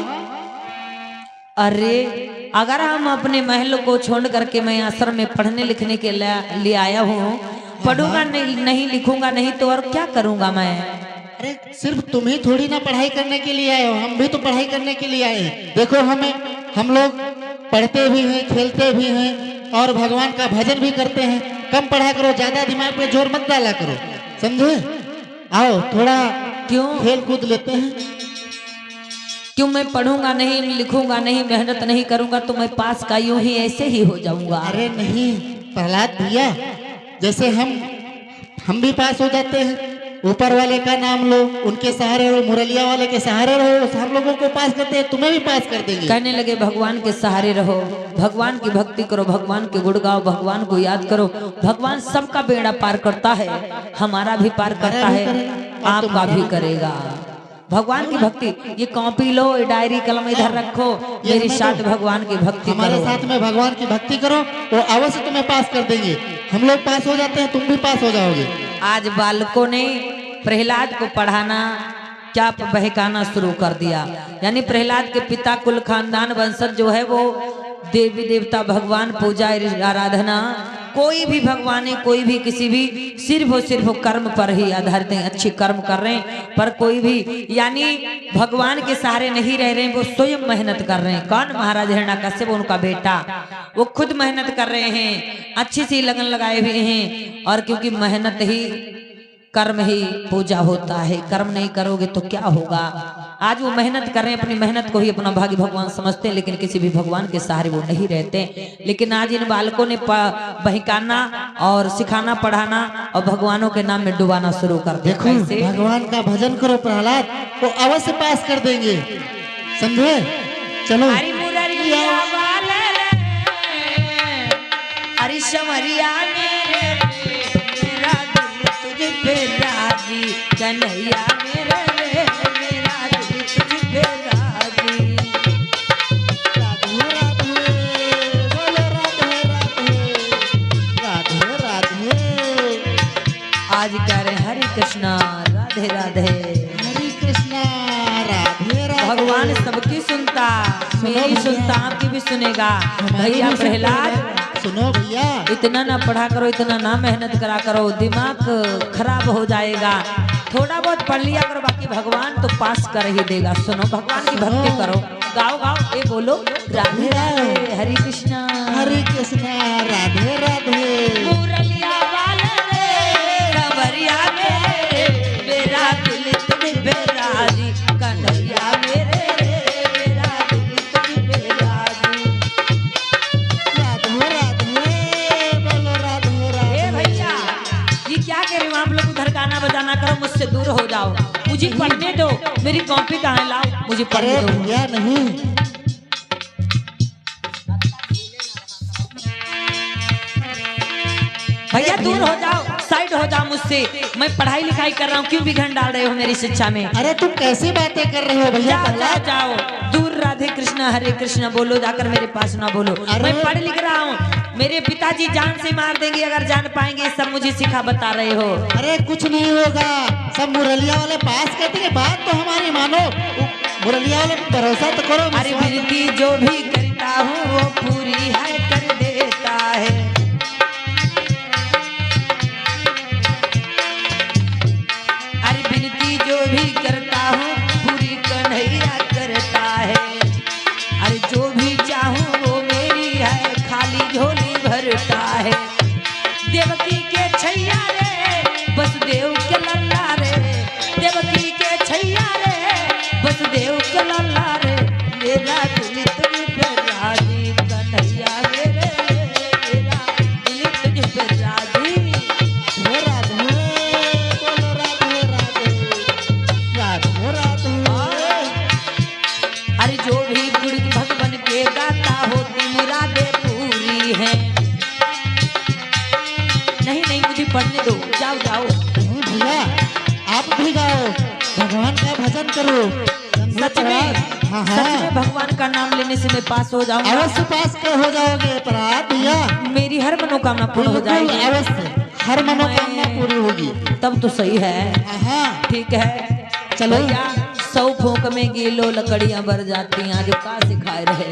अरे अगर हम अपने महल को छोड़ करके मैं आश्रम में पढ़ने लिखने के लिए आया हूँ, पढ़ूंगा नहीं लिखूंगा नहीं तो और क्या करूंगा मैं? अरे सिर्फ तुम ही थोड़ी ना पढ़ाई करने के लिए आए हो, हम भी तो पढ़ाई करने के लिए आए हैं। देखो हम लोग पढ़ते भी हैं, खेलते भी हैं और भगवान का भजन भी करते हैं। कम पढ़ा करो, ज्यादा दिमाग पे जोर मत डाला करो, समझे? आओ थोड़ा क्यों खेल कूद लेते हैं। क्यों मैं पढ़ूंगा नहीं, लिखूंगा नहीं, मेहनत नहीं करूंगा तो मैं पास का यूं ही ऐसे ही हो जाऊंगा? अरे नहीं प्रहलाद भैया, जैसे हम भी पास हो जाते हैं, ऊपर वाले का नाम लो, उनके सहारे रहो, मुरलिया वाले के सहारे रहो, हम लोगों को पास करते हैं, तुम्हें भी पास कर देंगे। कहने लगे भगवान के सहारे रहो, भगवान की भक्ति करो, भगवान के गुण गाओ, भगवान को याद करो। भगवान सबका बेड़ा पार करता है, हमारा भी पार करता है, आपका भी करेगा। भगवान की भक्ति, ये कॉपी लो, ये डायरी कलम इधर रखो, मेरे साथ भगवान की भक्ति हमारे करो। साथ में भगवान की भक्ति करो, वो अवश्य तुम्हें पास कर देंगे। हम लोग पास हो जाते हैं, तुम भी पास हो जाओगे। आज बालकों ने प्रहलाद को पढ़ाना क्या बहकाना शुरू कर दिया। यानी प्रहलाद के पिता कुल खानदान वंशज जो है वो देवी देवता भगवान पूजा आराधना, कोई भी भगवान है, कोई भी किसी भी सिर्फ कर्म पर ही आधारित है। अच्छे कर्म कर रहे हैं पर कोई भी यानी भगवान के सहारे नहीं रह रहे हैं, वो स्वयं मेहनत कर रहे हैं। कौन? महाराज हिरण्यकश्यप, उनका बेटा, वो खुद मेहनत कर रहे हैं, अच्छी सी लगन लगाए हुए हैं। और क्योंकि मेहनत ही कर्म ही पूजा होता है, कर्म नहीं करोगे तो क्या होगा। आज वो मेहनत कर रहे हैं, अपनी मेहनत को ही अपना भाग्य भगवान समझते हैं, लेकिन किसी भी भगवान के सहारे वो नहीं रहते। लेकिन आज इन बालकों ने बहकाना और सिखाना, पढ़ाना और भगवानों के नाम में डुबाना शुरू कर दिया। देखो भगवान का भजन करो प्रहलाद, वो अवश्य पास कर देंगे, समझे? चलो। अरे शमरिया राजी कन्हैया मेरा रे, मेरा दिल तुझ पे राजी। राधे राधे बोलो, राधे राधे राधे राधे। आज कह रहे हरे कृष्णा राधे राधे, हरे कृष्णा राधे राधे। भगवान सबकी सुनता, मेरी सुनता, आपकी भी सुनेगा। भैया प्रहलाद सुनो भैया, इतना ना पढ़ा करो, इतना ना मेहनत करा करो, दिमाग खराब हो जाएगा। थोड़ा बहुत पढ़ लिया करो, बाकी भगवान तो पास कर ही देगा। सुनो, भगवान की भक्ति करो, गाओ गाओ, ये बोलो राधे राधे हरे कृष्णा राधे राधे। मुरलिया वाले रे, रबरिया में बजाना करो, मुझसे दूर हो जाओ, मुझे पढ़ने दो। मेरी कॉपी कहाँ है? लाओ, मुझे पढ़ने अरे दो। भैया नहीं, भैया दूर हो जाओ, साइड हो जाओ मुझसे, मैं पढ़ाई लिखाई कर रहा हूँ, क्यों बिघन डाल रहे हो मेरी शिक्षा में? अरे तुम कैसी बातें कर रहे हो भैया? जाओ जाओ जाओ दूर, राधे कृष्णा हरे कृष्णा बोलो, जाकर मेरे पास ना बोलो। मैं पढ़ लिख रहा हूँ, मेरे पिताजी जान से मार देंगे अगर जान पाएंगे, सब मुझे सिखा बता रहे हो। अरे कुछ नहीं होगा, सब मुरलिया वाले पास करते हैं, बात तो हमारी मानो, मुरलिया वाले पे भरोसा तो करो। अरे विनती जो भी करता हूँ वो पूरी है कर देता है। अरे विनती जो भी करता हूँ पूरी कन्हैया करता है। अरे जो भी चाहूँ वो मेरी है, खाली झोली भरता है। देवकी के छैया रे वसुदेव के लल्ला रे, देवकी के छैया रे वसुदेव के लल्ला रे, मेरा दिल तुझ पे राजी कन्हैया मेरे, मेरा दिल तुझ पे राजी। हे राधे, बोलो राधे राधे, राधे राधे। अरे जो भी गुण भगवान के गाता होती मुरादें पूरी है। नहीं नहीं मुझे पढ़ने दो, जाओ जाओ। नहीं भैया, आप भी गाओ, भगवान का भजन करो। सच में, हाँ सच में भगवान का नाम लेने से मैं पास हो जाऊंगा। अवश्य पास हो जाओगे, पर आप भैया मेरी हर मनोकामना पूर्ण हो बिल्कुल जाएगी। अवश्य, हर मनोकामना पूरी होगी। तब तो सही है, हाँ ठीक है। चलो। भैया 100 फूंक में गीलो लकड़ियां बर जाती हैं, जो का सिखाए रहे।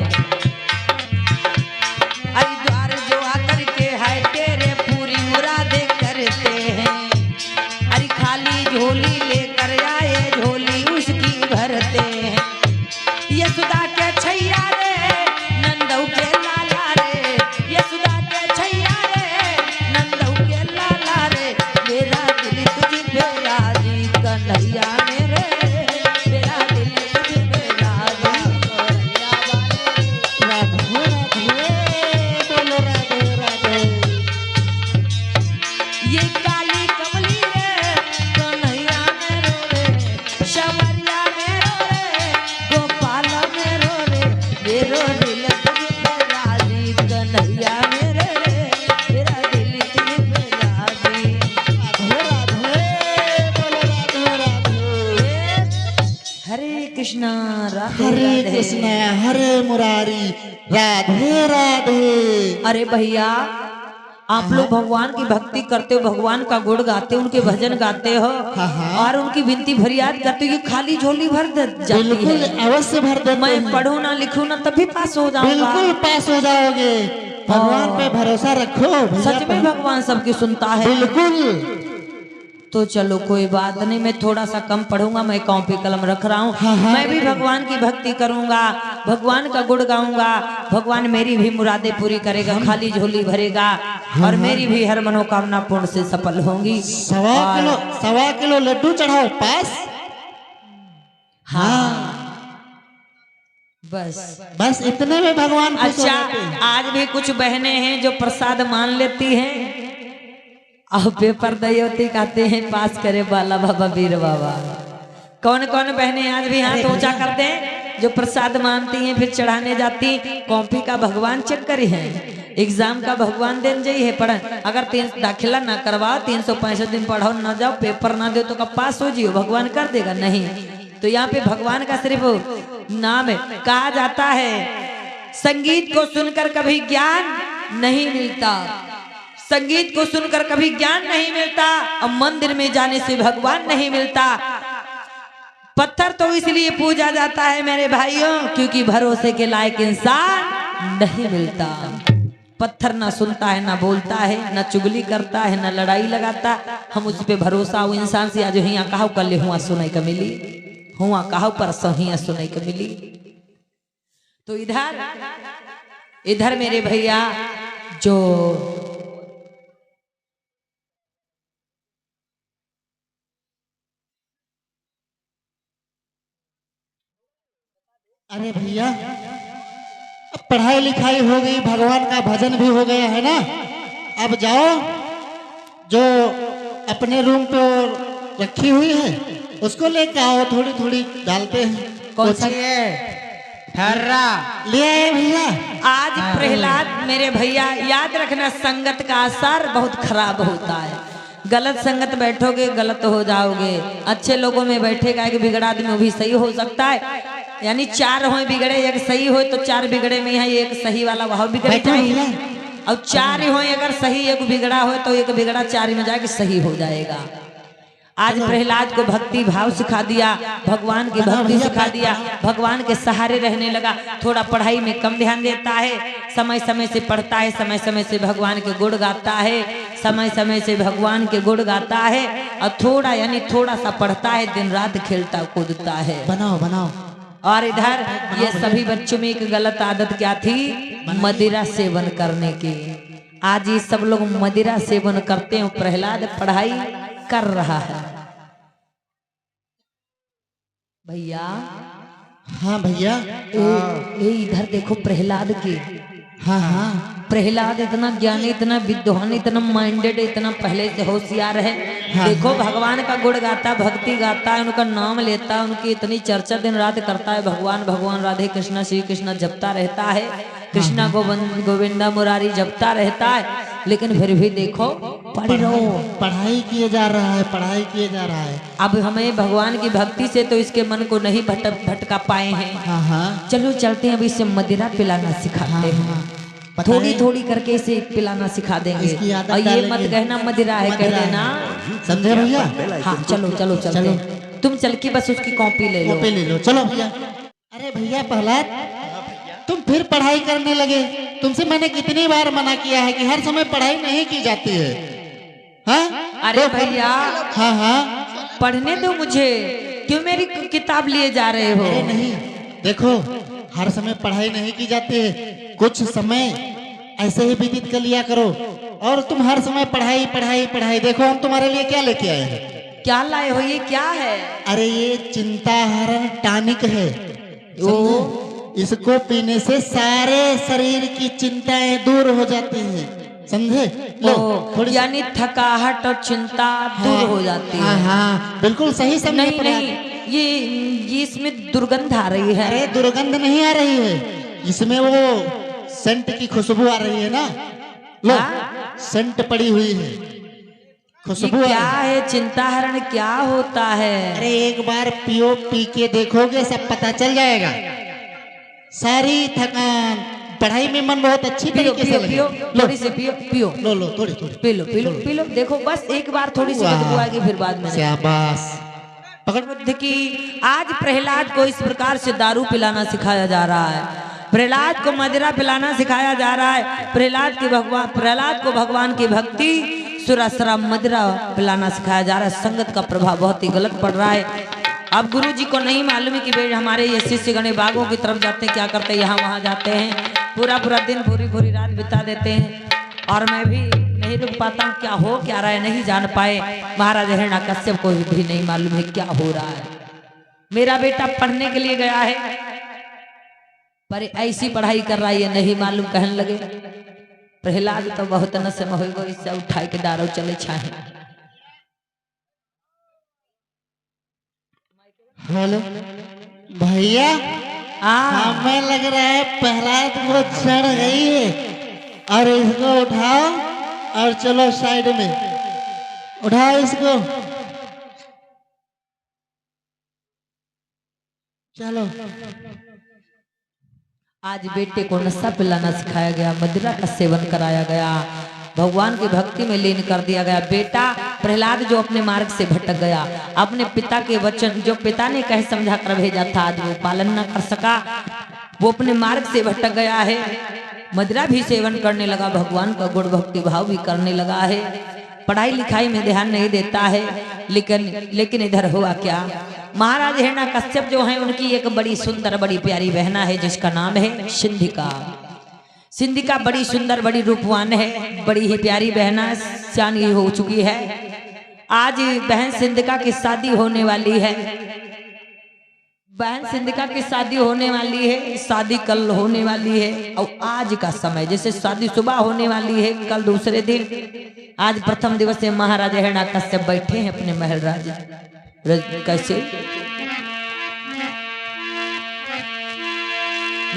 हरिद्वार जो आकर के है तेरे पूरी मुरादें करते हैं। अरे खाली झोली लेकर आए, झोली उसकी भरते हैं। यशोदा के छैया रे नंदऊ के लाला रे, यशोदा के छैया रे नंदऊ के लाला रे, मेरा दिल तुझ पे राजी कन्हैया मेरे, मेरा दिल तुझ पे राजी। राधे राधे, बोलो राधे राधे। ये काली कमली रे कन्हैया मेरो रे, शमरिया मेरो रे, गोपाल मेरो रे, मेरो दिल तुझ पे राजी कन्हैया मेरे रे, मेरा दिल तुझ पे राजी। राधे राधे, बोलो राधे राधे। हरे कृष्णा राधे हरे राधे। कृष्णा हरे मुरारी, राधे राधे। अरे भैया आप लोग भगवान की भक्ति करते हो, भगवान का गुण गाते हो, उनके भजन गाते हो और उनकी विनती फरियाद करते हो, ये खाली झोली भर जाती बिल्कुल है। अवश्य भर देते मैं हैं। पढ़ू ना लिखू ना तभी पास हो जाऊंगा। बिल्कुल पास हो जाओगे, भगवान पे भरोसा रखो भैया। सच में भगवान सबकी सुनता है। बिल्कुल। तो चलो कोई बात नहीं, मैं थोड़ा सा कम पढ़ूंगा, मैं कॉपी कलम रख रहा हूँ। हाँ। मैं भी भगवान की भक्ति करूंगा, भगवान का गुण गाऊंगा, भगवान मेरी भी मुरादें पूरी करेगा, खाली झोली भरेगा और मेरी भी हर मनोकामना पूर्ण से सफल होंगी। 1.25 किलो लड्डू चढ़ाओ पास। हाँ बस। बस इतने में भगवान खुश हो अच्छा जाते हैं। आज भी कुछ बहनें हैं जो प्रसाद मान लेती हैं और पेपर दयोती कहते हैं पास करे बाला बाबा वीर बाबा। कौन कौन बहनें आज भी हाथ ऊंचा करते हैं जो प्रसाद मानती हैं फिर चढ़ाने जाती। कॉपी का भगवान चक्कर है, एग्जाम का भगवान देन जाइए है पढ़। अगर दाखिला ना करवाओ 365 दिन पढ़ाओ ना जाओ पेपर ना दो तो कब पास हो जियो, भगवान कर देगा नहीं। तो यहाँ पे भगवान का सिर्फ नाम है। कहा जाता है संगीत को सुनकर कभी ज्ञान नहीं मिलता, संगीत को सुनकर कभी ज्ञान नहीं मिलता और मंदिर में जाने से भगवान नहीं मिलता। पत्थर तो इसलिए पूजा जाता है मेरे भाइयों क्योंकि भरोसे के लायक इंसान नहीं मिलता। पत्थर ना सुनता है, ना बोलता है, ना चुगली करता है, ना लड़ाई लगाता। हम उस पे भरोसा वो इंसान से आज हिया कहा कल हुआ सुनाई का मिली, हुआ कहा पर सहिया सुनाई का मिली। तो इधर मेरे भैया जो अरे भैया अब पढ़ाई लिखाई हो गई, भगवान का भजन भी हो गया है ना। अब जाओ जो अपने रूम पे और रखी हुई है, उसको लेके आओ, थोड़ी थोड़ी डालते हैं। कौन सा? ठर्रा ले आए भैया। आज प्रहलाद मेरे भैया याद रखना, संगत का असर बहुत खराब होता है। गलत संगत बैठोगे गलत हो जाओगे, अच्छे लोगों में बैठेगा एक बिगड़ा आदमी वो भी सही हो सकता है। यानी 4 हो बिगड़े एक सही हो तो 4 बिगड़े में है एक सही वाला वह बिगड़ जाएगा, और 4 हो अगर सही एक बिगड़ा हो तो एक बिगड़ा 4 में जाके सही हो जाएगा। आज प्रहलाद को भक्ति भाव सिखा दिया, भगवान की भक्ति सिखा दिया, भगवान के सहारे रहने लगा। थोड़ा पढ़ाई में कम ध्यान देता है, समय समय से पढ़ता है, समय समय से भगवान के गुण गाता है, समय समय से भगवान के गुण गाता है, और थोड़ा यानी थोड़ा सा पढ़ता है, दिन रात खेलता कूदता है। बनाओ बनाओ। और इधर ये सभी बच्चों में एक गलत आदत क्या थी? मदिरा सेवन करने की। आज ये सब लोग मदिरा सेवन करते हैं, प्रहलाद पढ़ाई कर रहा है। भैया हाँ भैया। ए इधर देखो प्रहलाद की। हाँ हाँ। प्रहलाद इतना ज्ञानी, इतना विद्वान, इतना माइंडेड, इतना पहले से होशियार है। देखो भगवान का गुण गाता, भक्ति गाता है, उनका नाम लेता है, उनकी इतनी चर्चा दिन रात करता है। भगवान भगवान राधे कृष्णा श्री कृष्णा जपता रहता है, कृष्णा गोविंदा मुरारी जपता रहता है, लेकिन फिर भी देखो पढ़ रहो, पढ़ाई किए जा रहा है, पढ़ाई किए जा रहा है। अब हमें भगवान की भक्ति से तो इसके मन को नहीं भटका पाए हैं। हाँ हाँ। चलो चलते हैं, अभी इसे मदिरा पिलाना सिखाते हैं। थोड़ी थोड़ी करके इसे पिलाना सिखा देंगे, और ये मत कहना मदिरा है, कह देना, समझे भैया? हाँ चलो चलो चलो, तुम चल के बस उसकी कॉपी ले लो। कॉपी ले लो, चलो भैया। अरे भैया प्रहलाद, तुम फिर पढ़ाई करने लगे। तुमसे मैंने कितनी बार मना किया है कि हर समय पढ़ाई नहीं की जाती है। हाँ? अरे भैया हाँ हाँ। पढ़ने दो मुझे, क्यों मेरी किताब लिए जा रहे हो? अरे नहीं, देखो हर समय पढ़ाई नहीं की जाती है, कुछ समय ऐसे ही व्यतीत कर लिया करो। और तुम हर समय पढ़ाई पढ़ाई पढ़ाई। देखो हम तुम्हारे लिए क्या लेके आए हैं। क्या लाए हो? ये क्या है? अरे ये चिंता हरण टॉनिक है। इसको पीने से सारे शरीर की चिंताएं दूर हो जाती हैं, समझे? लो थोड़ी, यानी थकाहट और चिंता दूर हो जाती है। हाँ हाँ बिल्कुल सही समझे। नहीं नहीं, ये इसमें दुर्गंध आ रही है। अरे दुर्गंध नहीं आ रही है, इसमें वो सेंट की खुशबू आ रही है ना। लो सेंट पड़ी हुई है, खुशबू। क्या है चिंता हरण, क्या होता है? अरे एक बार पियो, पी के देखोगे सब पता चल जाएगा। सारी थकान, पढ़ाई में मन बहुत अच्छी तरीके से लगे। थोड़ी सी पियो पियो, लो लो थोड़ी थोड़ी P low P low P low. देखो बस एक बार थोड़ी सी बदबू आएगी, फिर बाद में शाबाश। बुद्ध की। आज प्रहलाद को इस प्रकार से दारू पिलाना सिखाया जा रहा है, प्रहलाद को मदिरा पिलाना सिखाया जा रहा है, प्रहलाद को भगवान की भक्ति सुरसरा मदिरा पिलाना सिखाया जा रहा है। संगत का प्रभाव बहुत ही गलत पड़ रहा है। अब गुरु जी को नहीं मालूम है कि भाई हमारे ये शिष्य गणे बागों की तरफ जाते हैं, क्या करते हैं, यहाँ वहाँ जाते हैं, पूरा पूरा दिन पूरी पूरी रात बिता देते हैं, और मैं भी नहीं रुक पाता हूँ। क्या हो क्या रहा है नहीं जान पाए। महाराज हिरण्यकश्यप को भी नहीं मालूम है क्या हो रहा है। मेरा बेटा पढ़ने के लिए गया है, पर ऐसी पढ़ाई कर रहा है ये नहीं मालूम, कहने लगे। प्रहलाद तो बहुत नशे में हो, इससे उठा के दारू चले छाहे। हेलो भैया, हमें लग रहा है प्रहलाद को चढ़ गई है, और इसको उठाओ और चलो साइड में, उठाओ इसको, चलो। आज बेटे को नशा पिलाना सिखाया गया, मदिरा का सेवन कराया गया, भगवान की भक्ति में लीन कर दिया गया। बेटा प्रहलाद जो अपने मार्ग से भटक गया, अपने पिता के वचन जो पिता ने कह समझा कर भेजा था, आज वो पालन न कर सका, वो अपने मार्ग से भटक गया है। मदिरा भी सेवन करने लगा, भगवान का गुण भक्ति भाव भी करने लगा है, पढ़ाई लिखाई में ध्यान नहीं देता है। लेकिन इधर हुआ क्या, महाराज हिरण्यकश्यप जो है उनकी एक बड़ी सुंदर बड़ी प्यारी बहना है जिसका नाम है सिंधिका। सिंधिका बड़ी सुंदर बड़ी रूपवान है, बड़ी ही प्यारी बहना सियानी हो चुकी है। आज बहन सिंधिका की शादी होने वाली है, बहन सिंधिका की शादी होने वाली है, शादी कल होने वाली है। और आज का समय जैसे शादी सुबह होने वाली है, कल दूसरे दिन आज प्रथम दिवस से महाराजा हिरण्याकश्यप बैठे हैं अपने महल राज कैसे।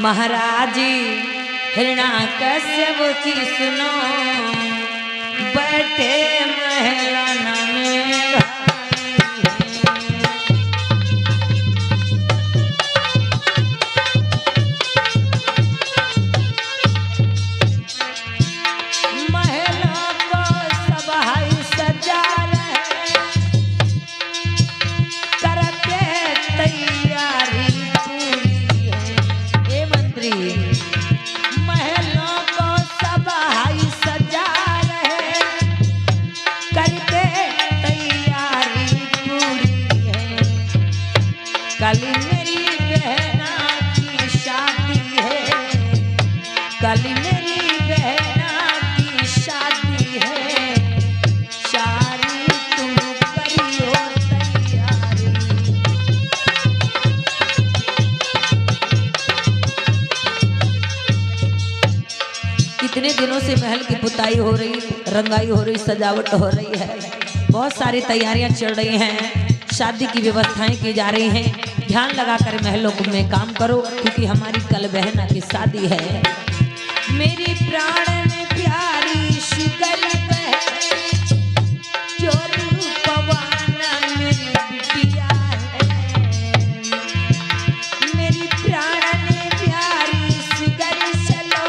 महाराज हिरण्याकश्यप की सुनो, बैठे महलाना में कितने दिनों से महल की पुताई हो रही, रंगाई हो रही, सजावट हो रही है, बहुत सारी तैयारियां चल रही हैं, शादी की व्यवस्थाएं की जा रही हैं। ध्यान लगाकर महलों में काम करो, क्योंकि हमारी कल बहना की शादी है। मेरी प्राण प्यारी शिकल जो रूपवाना मेरी बिटिया है, मेरी प्राण प्यारी शिकल चलो,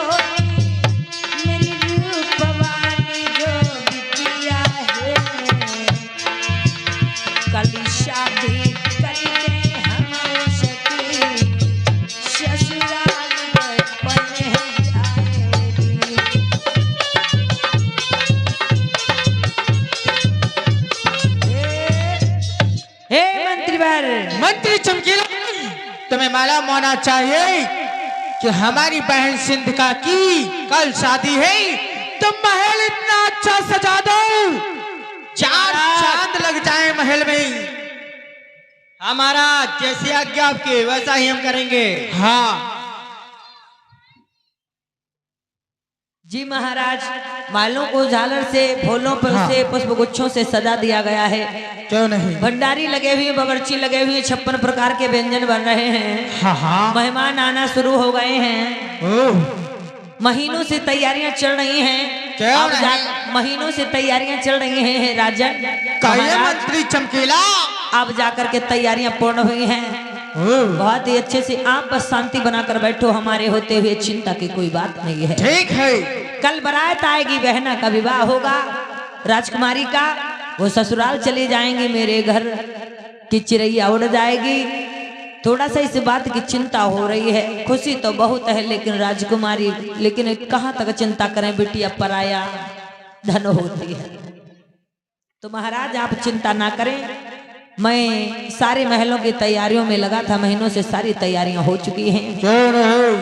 मेरी रूपवानी जो बिटिया है, कल शादी करके हम सखी ससुराल बचपन जाएगी। हे मंत्रीवर, मंत्री चमकीला, तुम्हें मालूम होना चाहिए कि हमारी बहन सिंधिका की कल शादी है। तुम महल इतना अच्छा सजा दो, 4 चांद लग जाए महल में। हमारा जैसी आज्ञा आपकी वैसा ही हम करेंगे। हाँ जी महाराज, मालों को झालर से, फूलों पर से, पुष्प गुच्छों से सजा दिया गया है। क्यों नहीं। भंडारी लगे हुए, बावर्ची लगे हुए, 56 प्रकार के व्यंजन बन रहे हैं। हाँ हाँ। मेहमान आना शुरू हो गए हैं। ओह, महीनों से तैयारियां चल रही हैं। क्यों अब नहीं? महीनों से तैयारियां चल रही हैं राजन। कहिए मंत्री चमकीला। अब जाकर के तैयारियां पूर्ण हुई हैं। बहुत ही अच्छे से, आप बस शांति बनाकर बैठो, हमारे होते हुए चिंता की कोई बात नहीं है। ठीक है। कल बारात आएगी, बहना का विवाह होगा राजकुमारी का, वो ससुराल चली जाएंगी, मेरे घर की चिड़ैया उड़ जाएगी। थोड़ा सा इस बात की चिंता हो रही है। खुशी तो बहुत है लेकिन राजकुमारी, लेकिन कहाँ तक चिंता करें, बिटिया पराया धन होती है। तो महाराज आप चिंता ना करें, मैं सारे महलों की तैयारियों में लगा था, महीनों से सारी तैयारियां हो चुकी हैं। क्यों नहीं।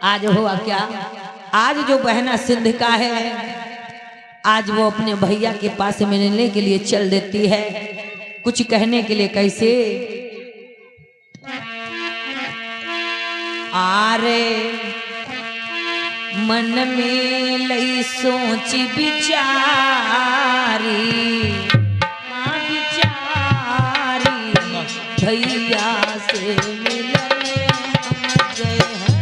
आज हुआ क्या, आज जो बहना सिंधिका है, आज वो अपने भैया के पास मिलने के लिए चल देती है, कुछ कहने के लिए। कैसे? आरे मन में लई सोच विचारी, हाँ विचारी, भैया से मिलने हम गए हैं।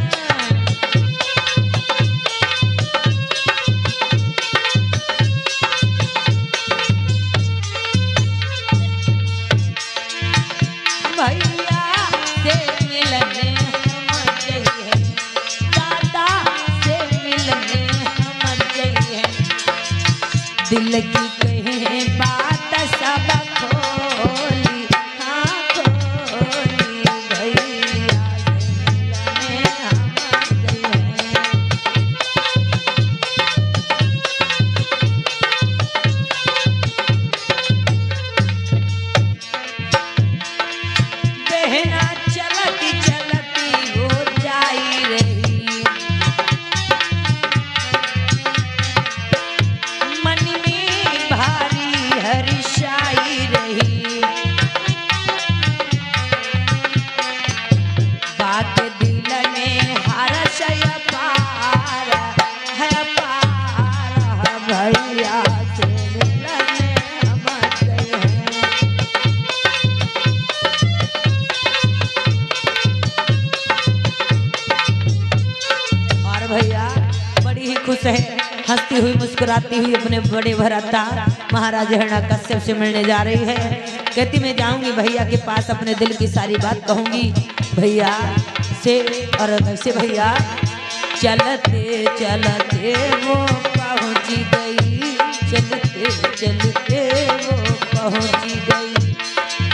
भैया से मिलने हम गए हैं, दादा से मिलने हम गए हैं। दिल की कहे बात सब खोली, हाँ खोली, भैया से मिलने हम गए हैं। बहना चलती चलती हो जाई रही, मन में मुस्कुराती हुई अपने बड़े भ्राता महाराज हिरण्यकश्यप से मिलने जा रही है। कहती मैं जाऊंगी भैया के पास, अपने दिल की सारी बात कहूंगी भैया से। और कैसे भैया? चलते चलते वो पहुंची गई, चलते चलते वो पहुंची गई,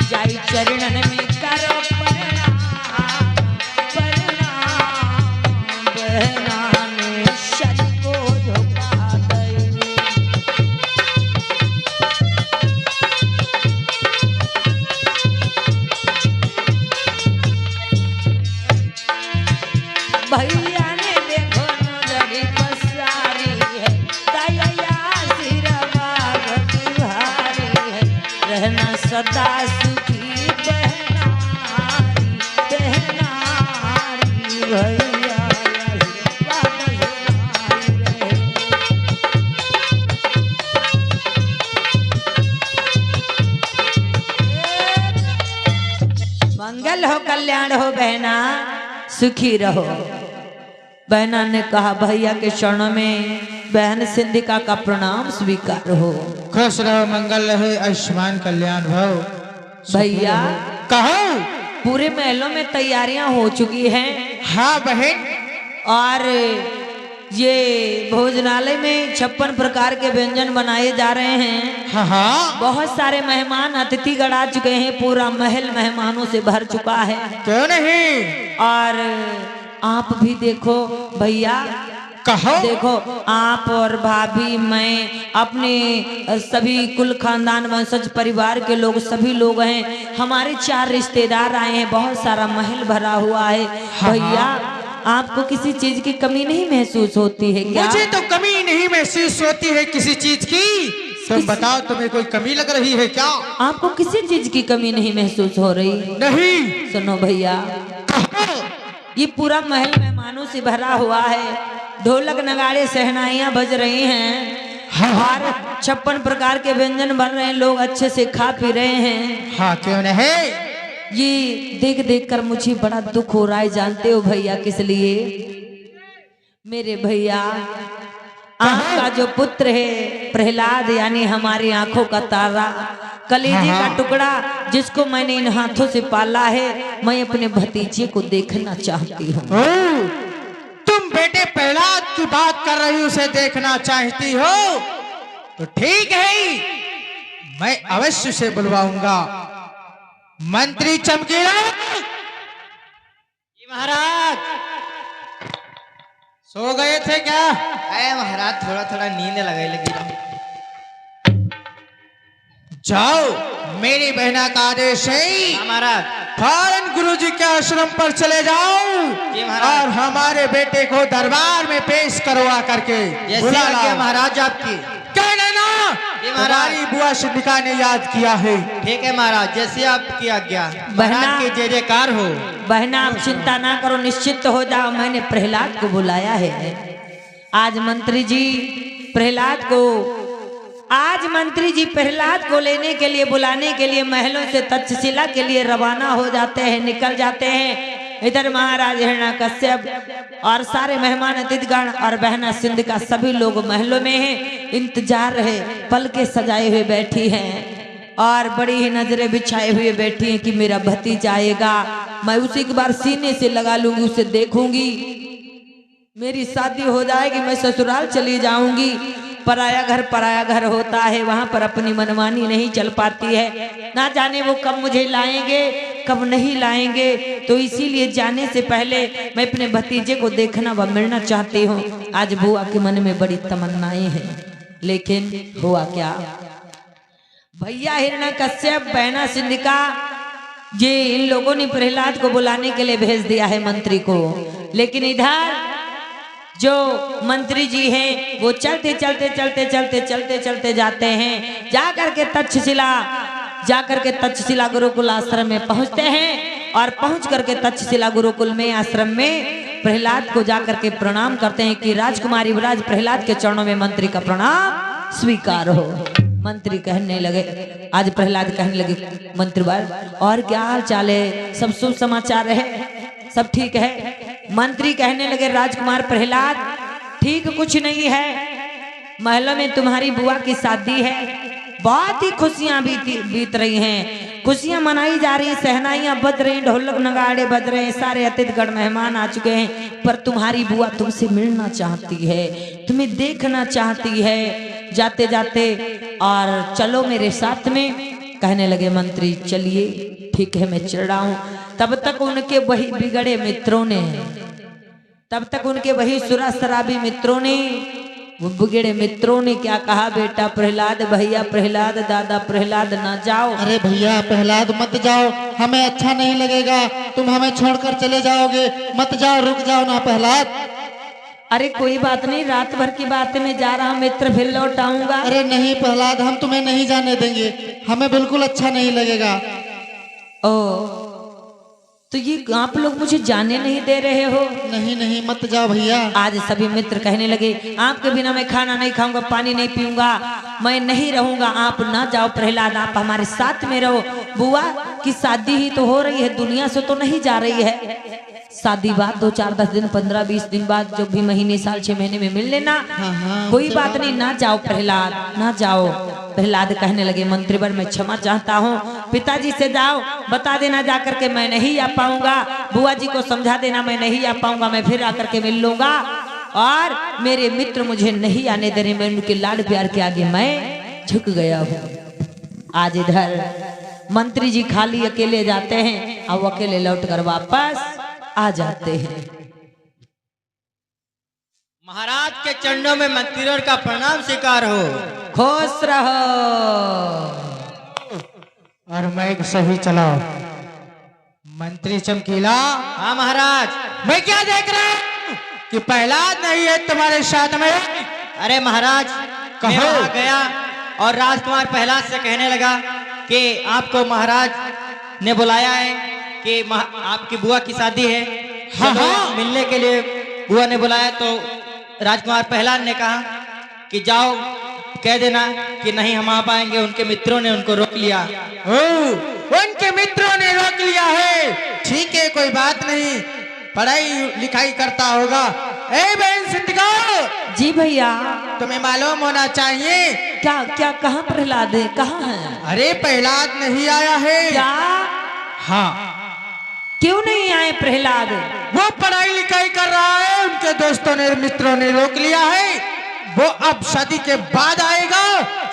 जाई चरणन में करो प्रणाम, प्रणाम बहना ने सर को झुका गई। भैया ने देखो नजरी पसारी है, दया आशीर्वाद तुम्हारी है, रहना सदा सुखी बहनारी, बहनारी भैया आशीर्वाद तुम्हारी रहे। मंगल हो कल्याण हो बहना, सुखी रहो। बहना ने कहा भैया के चरणों में बहन सिंधिका का प्रणाम स्वीकार हो। खुश रहो, मंगल रहे, आयुष्मान कल्याण भव। भैया कहो। पूरे महलों में तैयारियां हो चुकी हैं। हाँ बहन। और ये भोजनालय में 56 प्रकार के व्यंजन बनाए जा रहे हैं। हाँ हाँ। बहुत सारे मेहमान अतिथिगण आ चुके हैं, पूरा महल मेहमानों से भर चुका है। क्यों नहीं? और आप भी देखो भैया, कहो। देखो आप और भाभी, मैं, अपने सभी कुल खानदान वंशज परिवार के लोग, सभी लोग हैं। हमारे 4 रिश्तेदार आए हैं, बहुत सारा महल भरा हुआ है। भैया आपको किसी चीज की कमी नहीं महसूस होती है क्या? मुझे तो कमी नहीं महसूस होती है किसी चीज की। तुम बताओ, तुम्हें कोई कमी लग रही है क्या? आपको किसी चीज की कमी नहीं महसूस हो रही? नहीं। सुनो भैया, ये पूरा महल मेहमानों से भरा हुआ है, ढोलक नगाड़े सहनाइयां बज रही हैं। और 56 प्रकार के व्यंजन बन रहे हैं, लोग अच्छे से खा पी रहे हैं। हाँ क्यों नहीं? ये देख देख कर मुझे बड़ा दुख हो रहा है। जानते हो भैया किस लिए? मेरे भैया, आपका जो पुत्र है प्रहलाद, यानी हमारी आंखों का तारा, कलेजे का टुकड़ा, जिसको मैंने इन हाथों से पाला है, मैं अपने भतीजे को देखना चाहती हूँ। तुम बेटे प्रहलाद की बात कर रही हो, उसे देखना चाहती हो तो ठीक है, मैं अवश्य से बुलवाऊंगा। मंत्री चमकीला। महाराज सो गए थे क्या? अरे महाराज थोड़ा थोड़ा नींद लगी रहा। जाओ, मेरी बहना का आदेश है, महाराज फौरन गुरुजी के आश्रम पर चले जाओ और हमारे बेटे को दरबार में पेश करवा करके बुला लाओ। महाराज आपकी कह देना हमारी बुआ सिद्धिका ने याद किया है। ठीक है महाराज, जैसे आपकी आज्ञा। बहना की जय जयकार हो। बहना आप चिंता ना करो, निश्चित हो जाओ। मैंने प्रहलाद को बुलाया है। आज मंत्री जी प्रहलाद को लेने के लिए, बुलाने के लिए महलों से तक्षशिला के लिए रवाना हो जाते हैं, निकल जाते हैं। इधर महाराज हिरण्यकश्यप और सारे मेहमान अतिथिगण और बहना सिंधिका सभी लोग महलों में हैं, इंतजार है, पलके सजाए हुए बैठी हैं और बड़ी ही नजरें बिछाए हुए बैठी हैं कि मेरा भतीजा आएगा, मैं उसे एक बार सीने से लगा लूंगी, उसे देखूंगी, मेरी शादी हो जाएगी, मैं ससुराल चली जाऊंगी। पराया घर होता है, वहां पर अपनी मनमानी नहीं चल पाती है। ना जाने वो कब मुझे लाएंगे, कब नहीं लाएंगे। तो इसीलिए जाने से पहले मैं अपने भतीजे को देखना व मिलना चाहती हूँ। आज बुआ के मन में बड़ी तमन्नाएं हैं, लेकिन हुआ क्या? भैया हिरण्यकश्यप, बहना सिंधिका, ये इन लोगों ने प्रहलाद को बुलाने के लिए भेज दिया है मंत्री को। लेकिन इधर जो मंत्री जी हैं वो चलते चलते जाते हैं, जाकर के तक्षशिला गुरुकुल आश्रम में पहुंचते हैं और पहुंच करके तक्षशिला गुरुकुल में आश्रम में प्रहलाद को जाकर के प्रणाम करते हैं कि राजकुमारी युवराज प्रहलाद के चरणों में मंत्री का प्रणाम स्वीकार हो। मंत्री कहने लगे, आज प्रहलाद कहने लगे, मंत्रीवर और क्या हाल चाल है? सब शुभ समाचार है, सब ठीक है? मंत्री कहने लगे, राजकुमार प्रहलाद ठीक कुछ नहीं है, महलों में तुम्हारी बुआ की शादी है, बहुत ही खुशियां बीत रही हैं, खुशियां मनाई जा रही, सहनाइयां बज रही, ढोलक नगाड़े बज रहे हैं, सारे अतिथिगण मेहमान आ चुके हैं, पर तुम्हारी बुआ तुमसे मिलना चाहती है, तुम्हें देखना चाहती है जाते जाते, और चलो मेरे साथ में। कहने लगे मंत्री चलिए ठीक है मैं चल रहा हूं। तब तक उनके वही बिगड़े मित्रों ने, तब तक उनके वही सुरा शराबी मित्रों ने, वो बिगड़े मित्रों ने क्या कहा, बेटा प्रहलाद, भैया प्रहलाद, दादा प्रहलाद ना जाओ। अरे भैया प्रहलाद मत जाओ, हमें अच्छा नहीं लगेगा, तुम हमें छोड़कर चले जाओगे, मत जाओ, रुक जाओ ना प्रहलाद। अरे कोई बात नहीं, रात भर की बात में जा रहा हूं मित्र, फिर लौट आऊंगा। अरे नहीं प्रहलाद, हम तुम्हें नहीं जाने देंगे, हमें बिल्कुल अच्छा नहीं लगेगा। ओ तो ये आप लोग मुझे जाने नहीं दे रहे हो? नहीं नहीं मत जाओ भैया। आज सभी मित्र कहने लगे आपके बिना मैं खाना नहीं खाऊंगा, पानी नहीं पीऊंगा, मैं नहीं रहूंगा, आप ना जाओ प्रहलाद, आप हमारे साथ में रहो। बुआ की शादी ही तो हो रही है, दुनिया से तो नहीं जा रही है। शादी बाद 2 4 10 दिन 15 20 दिन बाद, जो भी महीने साल 6 महीने में मिल लेना, कोई बात नहीं, ना जाओ प्रहलाद ना जाओ। प्रहलाद कहने लगे मंत्रीवर मैं क्षमा चाहता हूँ, पिताजी से जाओ बता देना जाकर के मैं नहीं आ पाऊंगा, बुआ जी को समझा देना मैं नहीं आ पाऊंगा, मैं फिर आकर के मिल लूंगा, और मेरे मित्र मुझे नहीं आने दे रहे, मैं उनके लाड प्यार के आगे मैं झुक गया हूँ। आज इधर मंत्री जी खाली अकेले जाते हैं और अकेले लौट कर वापस आ जाते हैं। महाराज के चरणों में मंत्रियों का प्रणाम स्वीकार हो। खुश रहो। और मैं सही चलाओ। मंत्री चमकीला। हाँ महाराज। मैं क्या देख रहा हूँ कि प्रहलाद नहीं है तुम्हारे साथ में? अरे महाराज कहो। मैं वहाँ गया और राजकुमार प्रहलाद से कहने लगा कि आपको महाराज ने बुलाया है कि आपकी बुआ की शादी है, हाँ, चलो हाँ। मिलने के लिए बुआ ने बुलाया। तो राजकुमार प्रहलाद ने कहा कि जाओ कह देना कि नहीं हम आ पाएंगे, उनके मित्रों ने उनको रोक लिया। उनके मित्रों ने रोक लिया है, ठीक है कोई बात नहीं, पढ़ाई लिखाई करता होगा। ए बहन सिंधिका। जी भैया। तुम्हें मालूम होना चाहिए। क्या क्या कहाँ प्रहलाद है, कहाँ है? अरे प्रहलाद नहीं आया है। क्या? हाँ। क्यों नहीं आए प्रहलाद? वो पढ़ाई लिखाई कर रहा है, उनके दोस्तों ने मित्रों ने रोक लिया है, वो अब शादी के बाद आएगा।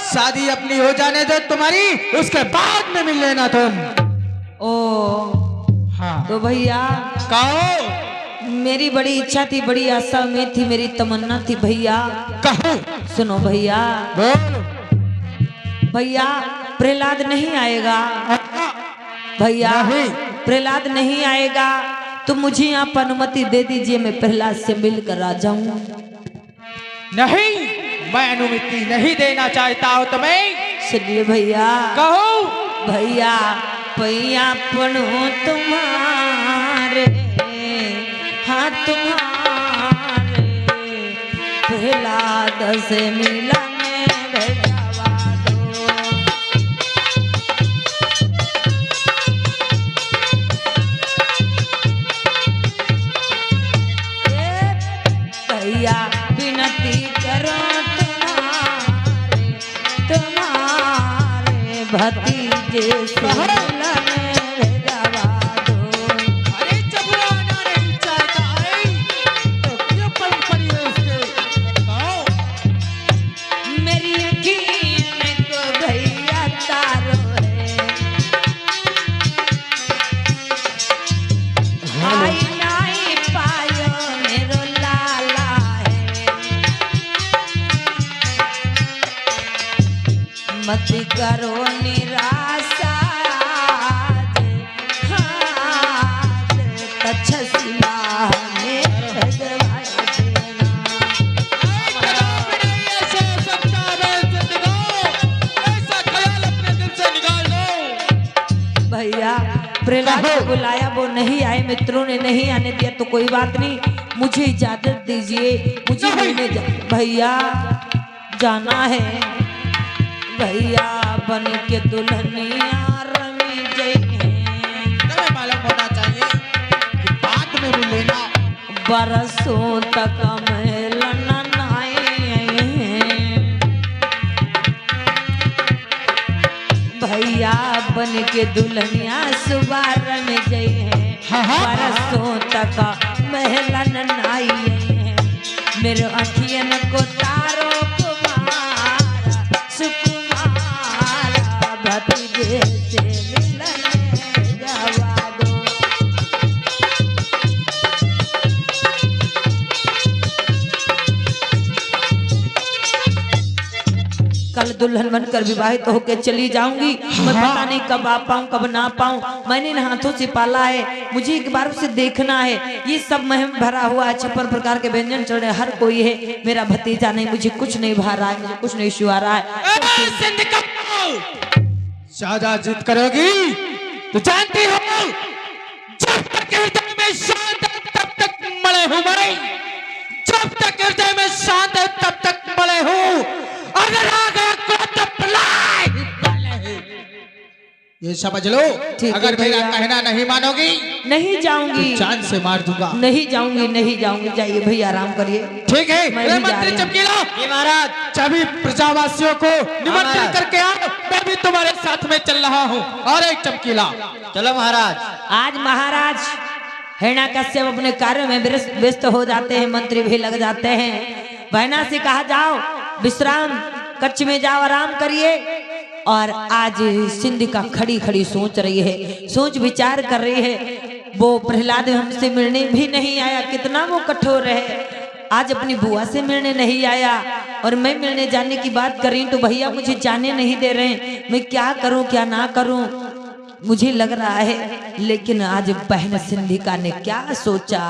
शादी अपनी हो जाने दो तुम्हारी, उसके बाद में मिल लेना तुम। ओ हाँ। तो भैया कहो। मेरी बड़ी इच्छा थी, बड़ी आशा उम्मीद थी, मेरी तमन्ना थी भैया। कहो। सुनो भैया। बोल। भैया प्रहलाद नहीं आएगा। भैया प्रहलाद नहीं आएगा तो मुझे आप अनुमति दे दीजिए, मैं प्रहलाद से मिलकर आ जाऊं। नहीं, मैं अनुमति नहीं देना चाहता हूँ तुम्हें। सुनिए भैया। कहो। भैया पैया पढ़ो तुम्हारे, हाँ तुम्हारे, प्रहलाद से मिलने भेजवा दो। भैया विनती करो तुम्हारे, तुम्हारे भतीजे से मिलने भेजवा दो। अरे चबुराना नहीं चाहता है तो क्यों पल पड़ी है उसके? कहो। मेरी यकीन को भैया तारो है, आई नहीं पायो मेरो लाला है, मत करो निराशा हाथ तछसिया में भेजवा देना। भैया प्रहलाद को बुलाया, वो नहीं आए, मित्रों ने नहीं आने दिया, तो कोई बात नहीं, मुझे इजाजत दीजिए, मुझे मिलने भैया जाना है। भैया बन के दुल्हनिया रमी जई हैं, तुम्हें मालूम होना चाहिए कि बाद में भी लेना। बरसों तक मिलन आए हैं, भैया बन के दुल्हनिया सुबारन जई है बरसों तक महलन नाई है मेरे अखियन को तारो कुमार सुकुमार भतीजे से मिलन जावा दो। कल दुल्हन बनकर विवाहित होकर चली जाऊंगी मैं पता नहीं कब आ पाऊं कब ना पाऊं मैंने इन हाथों से पाला है मुझे एक बार उसे देखना है ये सब महम भरा हुआ है 56 प्रकार के व्यंजन चढ़े हर कोई है मेरा भतीजा नहीं मुझे कुछ नहीं भा रहा है मुझे कुछ नहीं छुआ रहा है। ज्यादा जिद करोगी तो जानती हो जब तक हृदय में शांत है तब तक मरे हूं मैं जब तक हृदय में शांत है तब तक मरे हूं अगर आ गया तो ये समझ लो अगर मेरा कहना नहीं मानोगी नहीं जाऊंगी तो जान से मार दूंगा नहीं जाऊंगी जाइए भैया आराम करिए। ठीक है मैं भी जा मंत्री रही हूँ। चमकीला महाराज सभी प्रजावासियों को निमंत्रण करके आओ मैं भी तुम्हारे साथ में चल रहा हूँ और एक चमकीला चलो महाराज। आज महाराज हिरण्याकश्यप अपने कार्यों में व्यस्त हो जाते हैं मंत्री भी लग जाते हैं बहना से कहा जाओ विश्राम कक्ष में जाओ आराम करिए और आज सिंधिका खड़ी खड़ी सोच रही है सोच विचार कर रही है वो प्रहलाद हमसे मिलने भी नहीं आया कितना वो कठोर है आज अपनी बुआ से मिलने नहीं आया और मैं मिलने जाने की बात कर रही हूँ तो भैया मुझे जाने नहीं दे रहे मैं क्या करूं क्या ना करूं मुझे लग रहा है लेकिन आज बहन सिंधिका ने क्या सोचा।